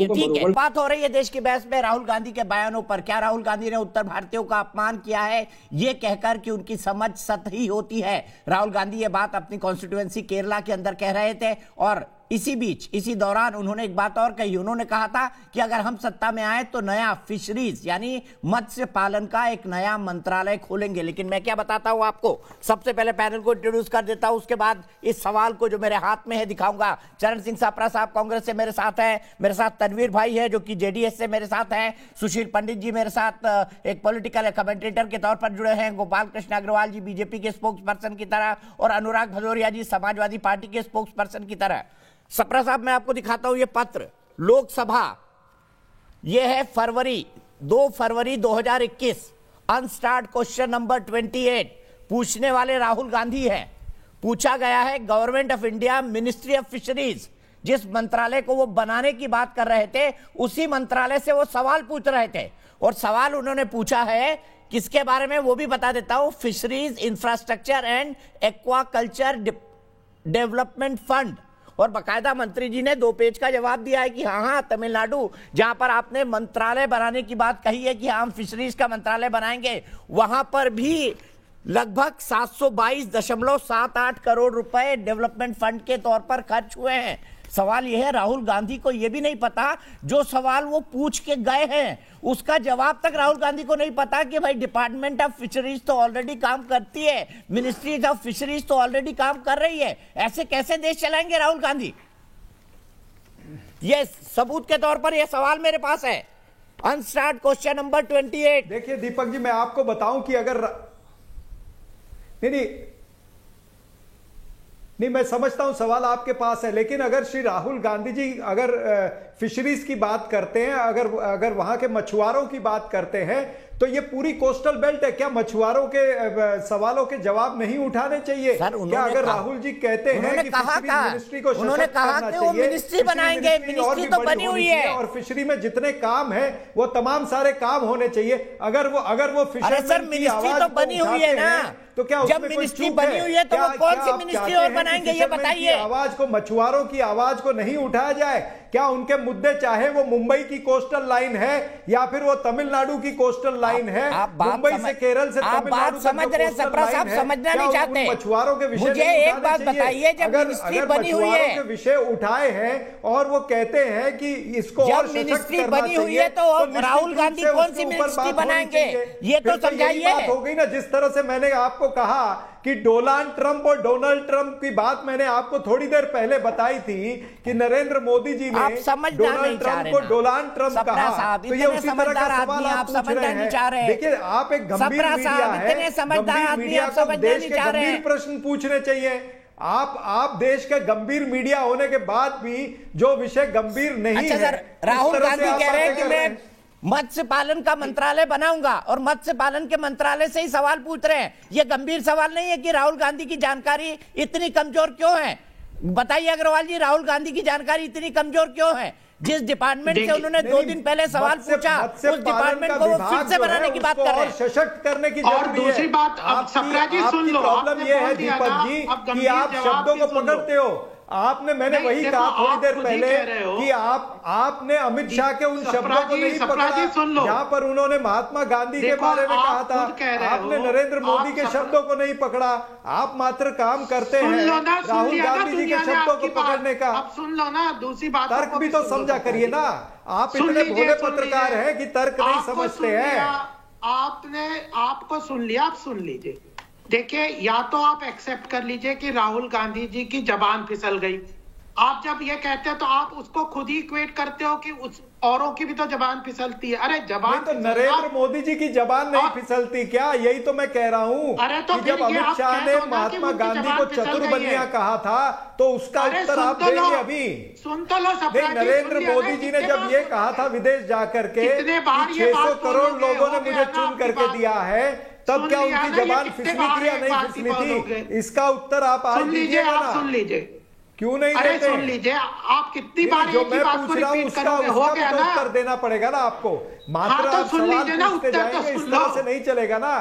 ठीक है। बात हो रही है देश की बहस में राहुल गांधी के बयानों पर। क्या राहुल गांधी ने उत्तर भारतीयों का अपमान किया है ये कहकर कि उनकी समझ सतही होती है? राहुल गांधी ये बात अपनी कॉन्स्टिट्यूएंसी केरला के अंदर कह रहे थे, और इसी दौरान उन्होंने एक बात और कही। उन्होंने कहा था कि अगर हम सत्ता में आए तो नया फिशरीज यानी मत्स्य पालन का एक नया मंत्रालय खोलेंगे। लेकिन मैं क्या बताता हूं आपको, सबसे पहले पैनल को इंट्रोड्यूस कर देता हूं, उसके बाद इस सवाल को जो मेरे हाथ में है दिखाऊंगा। चरण सिंह सापरा साहब कांग्रेस से मेरे साथ है, मेरे साथ तनवीर भाई है जो कि जेडीएस से मेरे साथ है, सुशील पंडित जी मेरे साथ एक पॉलिटिकल कमेंटेटर के तौर पर जुड़े हैं, गोपाल कृष्ण अग्रवाल जी बीजेपी के स्पोक्स पर्सन की तरह, और अनुराग भदौरिया जी समाजवादी पार्टी के स्पोक्स पर्सन की तरह। सप्रा साहब मैं आपको दिखाता हूं ये पत्र, लोकसभा, ये है 2 फरवरी 2021, अनस्टार्ट क्वेश्चन नंबर 28। पूछने वाले राहुल गांधी हैं। पूछा गया है government of India ministry of fisheries, जिस मंत्रालय को वो बनाने की बात कर रहे थे उसी मंत्रालय से वो सवाल पूछ रहे थे। और सवाल उन्होंने पूछा है किसके बारे में वो भी बता देता हूं, fisheries infrastructure and aquaculture development fund. और बकायदा मंत्री जी ने 2 पेज का जवाब दिया है कि हाँ तमिलनाडु जहां पर आपने मंत्रालय बनाने की बात कही है कि हम फिशरीज का मंत्रालय बनाएंगे, वहां पर भी लगभग 722.78 करोड़ रुपए डेवलपमेंट फंड के तौर पर खर्च हुए हैं। सवाल यह है राहुल गांधी को यह भी नहीं पता जो सवाल वो पूछ के गए हैं उसका जवाब तक राहुल गांधी को नहीं पता कि भाई डिपार्टमेंट ऑफ फिशरीज तो ऑलरेडी काम करती है, मिनिस्ट्री ऑफ फिशरीज तो ऑलरेडी काम कर रही है। ऐसे कैसे देश चलाएंगे राहुल गांधी? ये सबूत के तौर पर यह सवाल मेरे पास है। Unstarred question number 28। देखिए दीपक जी, मैं आपको बताऊं कि अगर नहीं मैं समझता हूं सवाल आपके पास है, लेकिन अगर श्री राहुल गांधी जी अगर फिशरीज की बात करते हैं, अगर वहां के मछुआरों की बात करते हैं, तो ये पूरी कोस्टल बेल्ट है। क्या मछुआरों के सवालों के जवाब नहीं उठाने चाहिए? क्या अगर राहुल जी कहते हैं कि मिनिस्ट्री को सशक्त करना चाहिए, मिनिस्ट्री बनाएंगे, मिनिस्ट्री तो बनी हुई है और फिशरी में जितने काम है वो तमाम सारे काम होने चाहिए। अगर वो फिशरमैन की आवाज तो बनी हुई है ना, तो क्या जब मिनिस्ट्री बनी हुई है तो वो कौन सी मिनिस्ट्री और बनाएंगे ये बताइए। आवाज को, मछुआरों की आवाज को नहीं उठाया जाए? क्या उनके मुद्दे चाहे वो मुंबई की कोस्टल लाइन है या फिर वो तमिलनाडु की कोस्टल लाइन है, मुंबई से केरल से तमिलनाडु समझ रहे सप्रा साहब, समझना नहीं चाहते। मछुआरों के विषय मुझे एक बात बताइए, जब मिनिस्ट्री बनी हुई है, के विषय उठाए हैं और वो कहते हैं कि इसको और मिनिस्ट्री बनी हुई है तो राहुल गांधी कौन सी मिनिस्ट्री बनाएंगे, ये तो समझाइए। बात हो गई ना, जिस तरह से मैंने आपको कहा कि डोनाल्ड ट्रंप और डोनाल्ड ट्रंप की बात मैंने आपको थोड़ी देर पहले बताई थी कि नरेंद्र मोदी जी ने डोनाल्ड ट्रंप को डोनाल्ड ट्रंप कहा, तो ये उसी तरह का सवाल आप पूछ रहे हैं। देखिए, आप एक गंभीर मीडिया है, गंभीर मीडिया को देश के गंभीर प्रश्न पूछने चाहिए। आप देश के गंभीर मीडिया होने के बाद भी जो विषय गंभीर नहीं है, राहुल गांधी कह रहे हैं कि मैं मत्स्य पालन का मंत्रालय बनाऊंगा और मत्स्य पालन के मंत्रालय से ही सवाल पूछ रहे हैं। यह गंभीर सवाल नहीं है कि राहुल गांधी की जानकारी इतनी कमजोर क्यों है? बताइए अग्रवाल जी, राहुल गांधी की जानकारी इतनी कमजोर क्यों है? जिस डिपार्टमेंट से उन्होंने 2 दिन पहले सवाल पूछा, उस डिपार्टमेंट को वो फिर से बनाने की बात कर रहे हैं, सशक्त करने की जरूरत है। और दूसरी बात, सप्रा जी सुन लो, प्रॉब्लम ये है दीपक जी कि आप शब्दों को पकड़ते हो। मैंने वही कहा थोड़ी देर पहले कि आपने अमित शाह के उन शब्दों को नहीं पकड़ा जहां पर उन्होंने महात्मा गांधी के बारे में कहा था। आपने नरेंद्र मोदी के शब्दों को नहीं पकड़ा, आप मात्र काम करते हैं राहुल गांधी जी के शब्दों को पकड़ने का। अब सुन लो ना, दूसरी बात, तर्क भी तो समझा करिए ना। आप इतने भोले पत्रकार हैं कि तर्क नहीं समझते हैं। आपको सुन लिया, आप सुन लीजिए। देखिए, या तो आप एक्सेप्ट कर लीजिए कि राहुल गांधी जी की जबान फिसल गई। आप जब ये कहते हैं तो आप उसको खुद ही इक्वेट करते हो कि उस औरों की भी तो जबान फिसलती है। अरे जबान तो नरेंद्र मोदी जी की जबान नहीं फिसलती क्या? यही तो मैं कह रहा हूँ। अरे तो जब अमित शाह ने महात्मा गांधी को चतुर बनिया कहा था तो उसका उत्तर आप देंगे अभी। सुन तो लो, नरेंद्र मोदी जी ने जब ये कहा था विदेश जाकर के 600 करोड़ लोगों ने मुझे चुन करके दिया है, तब क्या उनकी जबान फिसली थी या नहीं फिसली थी? इसका उत्तर आप आज दीजिएगा ना। सुन लीजिए, क्यों नहीं अरे देते? सुन लीजिए, आप कितनी बार जो मैं पूछ रहा हूँ उसका उत्तर देना पड़ेगा ना आपको। मात्र आप सवाल पूछते जाएंगे, इस तरह से नहीं चलेगा ना।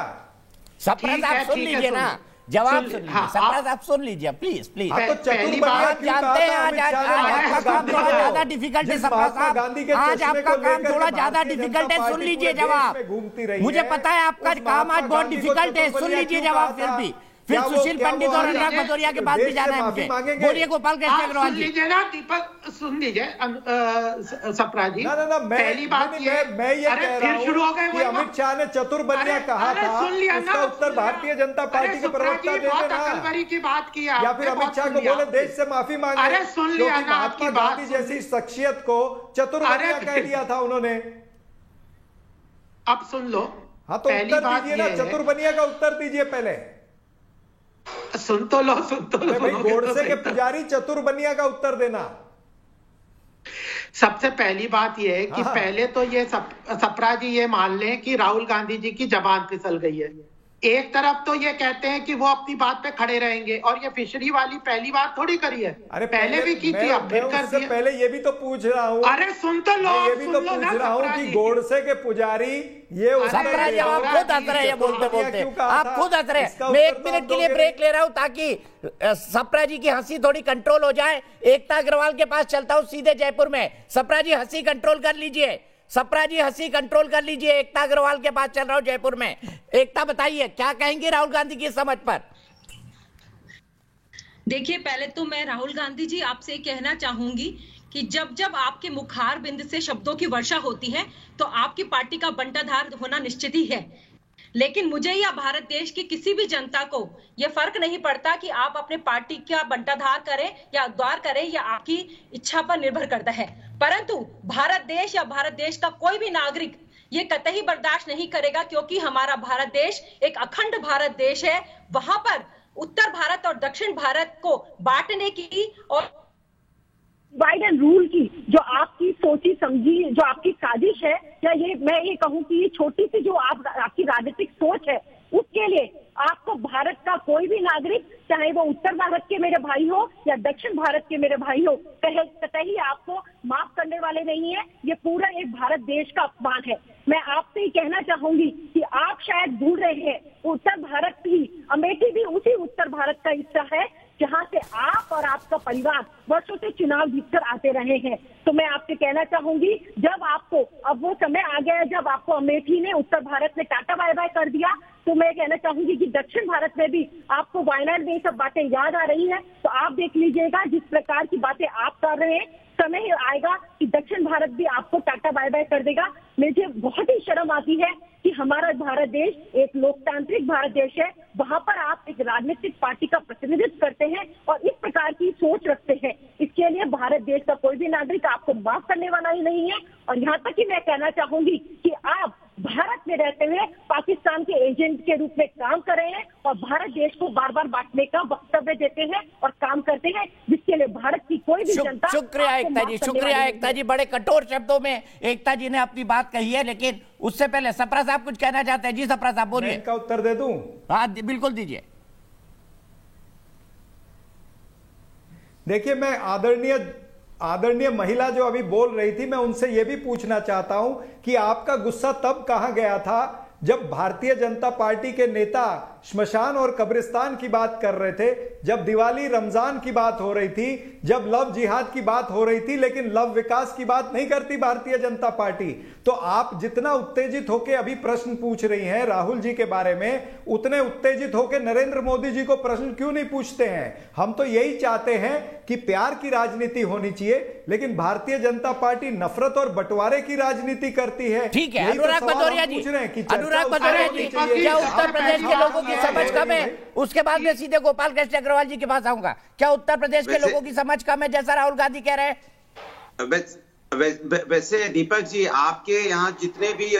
सप्रा साहब सुन लीजिए ना, जवाब सुन लीजिए। सप्रा साहब सुन लीजिए प्लीज प्लीज। तो चतुर बनिया जानते हैं आज आपका काम थोड़ा ज्यादा डिफिकल्ट है सप्रा साहब, आज आपका काम थोड़ा ज्यादा डिफिकल्ट है। सुन लीजिए जवाब, मुझे पता है आपका काम आज बहुत डिफिकल्ट है। सुन लीजिए जवाब, फिर सुशील पंडित और अनुराग भदौरिया के बाद भी जाना है मुझे। बोलिए गोपाल कृष्ण अग्रवाल जी। लीजिए ना दीपक, सुन लीजिए सप्रा जी। ना, पहली बात मैं ये कह रहा हूँ कि अमित शाह ने चतुर बनिया कहा था, उसका उत्तर भारतीय जनता पार्टी के प्रवक्ता दे देना, की बात किया या फिर अमित शाह को बोले देश से माफी मांगे। अरे सुन लिया ना, महात्मा गांधी जैसी शख्सियत को चतुर बनिया कह दिया था उन्होंने। अब सुन लो, हाँ तो उत्तर दीजिए ना, चतुर बनिया का उत्तर दीजिए पहले। सुन तो लो। भाई गोडसे के पुजारी चतुर बनिया का उत्तर देना। सबसे पहली बात यह है कि पहले तो ये सप्रा जी ये मान लें कि राहुल गांधी जी की जबान फिसल गई है। एक तरफ तो ये कहते हैं कि वो अपनी बात पे खड़े रहेंगे, और ये फिशरी वाली पहली बात थोड़ी करी है। अरे पहले भी की थी, अब फिर कर दिया। पहले ये भी तो पूछ रहा हूँ। अरे सुन तो लो, ये भी तो पूछ रहा हूँ कि गोडसे के पुजारी ये आप खुद हंस रहे हैं बोलते बोलते, आप खुद हंस रहे हैं। मैं 1 मिनट के लिए ब्रेक ले रहा हूँ ताकि सप्रा जी की हंसी थोड़ी कंट्रोल हो जाए। एकता अग्रवाल के पास चलता हूँ सीधे जयपुर में। सप्रा जी हंसी कंट्रोल कर लीजिए, सप्रा जी हंसी कंट्रोल कर लीजिए। एकता अग्रवाल के पास चल रहा हूं जयपुर में। एकता बताइए क्या कहेंगे राहुल गांधी की समझ पर? देखिए, पहले तो मैं राहुल गांधी जी आपसे कहना चाहूंगी कि जब जब आपके मुखार बिंद से शब्दों की वर्षा होती है तो आपकी पार्टी का बंटाधार होना निश्चित ही है, लेकिन मुझे या भारत देश की किसी भी जनता को यह फर्क नहीं पड़ता कि आप अपने पार्टी का बंटाधार करें या उद्धार करें, या आपकी इच्छा पर निर्भर करता है। परंतु भारत देश या भारत देश का कोई भी नागरिक ये कतई बर्दाश्त नहीं करेगा, क्योंकि हमारा भारत देश एक अखंड भारत देश है। वहां पर उत्तर भारत और दक्षिण भारत को बांटने की और डिवाइड एंड रूल की जो आपकी सोची समझी, जो आपकी साजिश है, या ये मैं ये कहूँ कि ये छोटी सी जो आपकी राजनीतिक सोच है, उसके लिए आपको भारत का कोई भी नागरिक, चाहे वो उत्तर भारत के मेरे भाई हो या दक्षिण भारत के मेरे भाई हो, कतई आपको माफ करने वाले नहीं है। ये पूरा एक भारत देश का अपमान है। मैं आपसे ही कहना चाहूंगी कि आप शायद भूल रहे हैं, उत्तर भारत भी, अमेठी भी उसी उत्तर भारत का हिस्सा है जहां से आप और आपका परिवार वर्षों से चुनाव जीतकर आते रहे हैं। तो मैं आपसे कहना चाहूंगी, जब आपको अब वो समय आ गया है जब आपको अमेठी ने उत्तर भारत में टाटा बाय बाय कर दिया, तो मैं कहना चाहूंगी कि दक्षिण भारत में भी आपको वायनाड में ये सब बातें याद आ रही है। तो आप देख लीजिएगा, जिस प्रकार की बातें आप कर रहे हैं, समय आएगा कि दक्षिण भारत भी आपको टाटा बाय बाय कर देगा। मुझे बहुत ही शर्म आती है कि हमारा भारत देश एक लोकतांत्रिक भारत देश है, वहां पर आप एक राजनीतिक पार्टी का प्रतिनिधित्व करते हैं और इस प्रकार की सोच रखते हैं। इसके लिए भारत देश का कोई भी नागरिक आपको माफ करने वाला ही नहीं है। और यहाँ तक कि मैं कहना चाहूंगी कि आप भारत में रहते हुए पाकिस्तान के एजेंट के रूप में काम कर रहे हैं और भारत देश को बार बार बांटने का वक्तव्य देते हैं और काम करते हैं, जिसके लिए भारत की कोई भी जनता। शुक्रिया एकता जी, शुक्रिया एकता जी, बड़े कठोर शब्दों में एकता जी ने अपनी बात कही है। लेकिन उससे पहले सप्रा साहब कुछ कहना चाहते हैं। जी सप्रा साहब बोलिए। इनका उत्तर दे दूं? हाँ बिल्कुल दीजिए। देखिए, मैं आदरणीय महिला जो अभी बोल रही थी, मैं उनसे यह भी पूछना चाहता हूं कि आपका गुस्सा तब कहां गया था जब भारतीय जनता पार्टी के नेता श्मशान और कब्रिस्तान की बात कर रहे थे, जब दिवाली रमजान की बात हो रही थी, जब लव जिहाद की बात हो रही थी, लेकिन लव विकास की बात नहीं करती भारतीय जनता पार्टी। तो आप जितना उत्तेजित होकर अभी प्रश्न पूछ रही हैं राहुल जी के बारे में, उतने उत्तेजित होकर नरेंद्र मोदी जी को प्रश्न क्यों नहीं पूछते हैं? हम तो यही चाहते हैं कि प्यार की राजनीति होनी चाहिए, लेकिन भारतीय जनता पार्टी नफरत और बंटवारे की राजनीति करती है। ठीक है, अनुराग भदौरिया जी, अनुराग भदौरिया जी, क्या उत्तर प्रदेश के लोगों की समझ कम है? उसके बाद मैं सीधे गोपाल कृष्ण अग्रवाल जी के पास आऊंगा। क्या उत्तर प्रदेश के लोगों की समझ कम है, जैसा राहुल गांधी कह रहे हैं? वैसे दीपक जी, आपके यहाँ जितने भी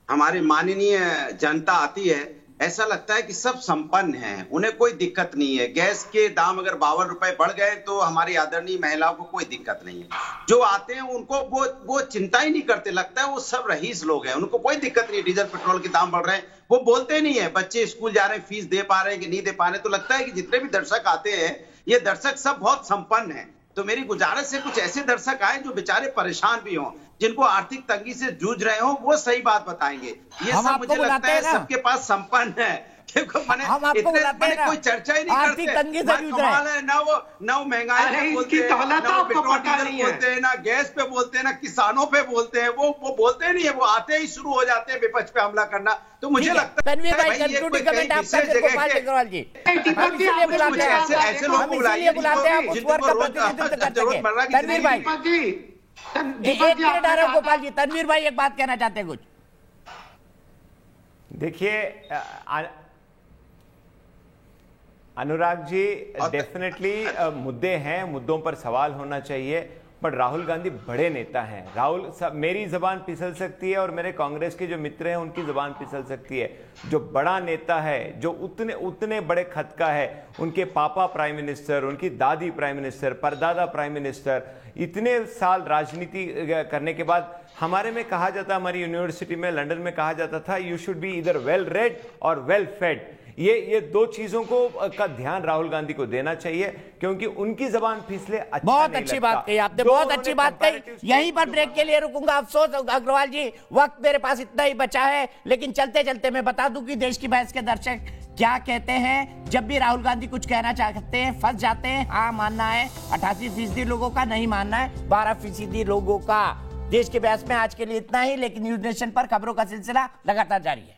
हमारे माननीय जनता आती है, ऐसा लगता है कि सब संपन्न हैं, उन्हें कोई दिक्कत नहीं है। गैस के दाम अगर 52 रुपए बढ़ गए तो हमारी आदरणीय महिलाओं को कोई दिक्कत नहीं है। जो आते हैं उनको वो चिंता ही नहीं करते, लगता है वो सब रईस लोग हैं, उनको कोई दिक्कत नहीं है। डीजल पेट्रोल के दाम बढ़ रहे हैं, वो बोलते नहीं है। बच्चे स्कूल जा रहे हैं, फीस दे पा रहे हैं कि नहीं दे पा रहे। तो लगता है कि जितने भी दर्शक आते हैं, ये दर्शक सब बहुत संपन्न हैं। तो मेरी गुजारिश है, कुछ ऐसे दर्शक आए जो बेचारे परेशान भी हों, जिनको आर्थिक तंगी से जूझ रहे हो, वो सही बात बताएंगे। ये सब मुझे लगता है सबके पास संपन्न है। हम आपको बुलाते हैं ना, कोई चर्चा ही नहीं करते। तंगी से जूझ रहे हैं। ना वो महंगाई बोलते हैं, ना पेट्रोल डीजल बोलते हैं, ना गैस पे बोलते हैं, ना किसानों पे बोलते हैं। वो बोलते नहीं है, वो आते ही शुरू हो जाते हैं विपक्ष पे हमला करना। तो मुझे लगता है तनवीर भाई, कंक्लूडिंग कमेंट आपका गोपाल अग्रवाल जी, हम इसीलिए बुलाते हैं, ऐसे लोग बुलाइए बुलाते हैं, उस वर्ग का प्रतिनिधित्व करते हैं। तनवीर भाई एक मिनट आ रहा है। गोपाल जी, तनवीर भाई एक बात कहना चाहते हैं कुछ। देखिए अनुराग जी, डेफिनेटली मुद्दे हैं, मुद्दों पर सवाल होना चाहिए, पर राहुल गांधी बड़े नेता हैं। मेरी जबान फिसल सकती है और मेरे कांग्रेस के जो मित्र हैं उनकी जबान फिसल सकती है। जो बड़ा नेता है, जो उतने बड़े खत का है, उनके पापा प्राइम मिनिस्टर, उनकी दादी प्राइम मिनिस्टर, परदादा प्राइम मिनिस्टर, इतने साल राजनीति करने के बाद हमारे में कहा जाता, हमारी यूनिवर्सिटी में लंदन में कहा जाता था, यू शुड बी इधर वेल रेड और वेल फेड। ये दो चीजों का ध्यान राहुल गांधी को देना चाहिए, क्योंकि उनकी जबान फिसले अच्छा बहुत अच्छी बात कही आपने, बहुत अच्छी बात कही। यहीं पर ब्रेक के लिए रुकूंगा। अफसोस अग्रवाल जी, वक्त मेरे पास इतना ही बचा है, लेकिन चलते चलते मैं बता दूं कि देश की बहस के दर्शक क्या कहते हैं। जब भी राहुल गांधी कुछ कहना चाहते हैं, फंस जाते हैं। हाँ मानना है 88% लोगों का, नहीं मानना है 12% लोगों का। देश की बहस में आज के लिए इतना ही, लेकिन न्यूज नेशन पर खबरों का सिलसिला लगातार जारी है।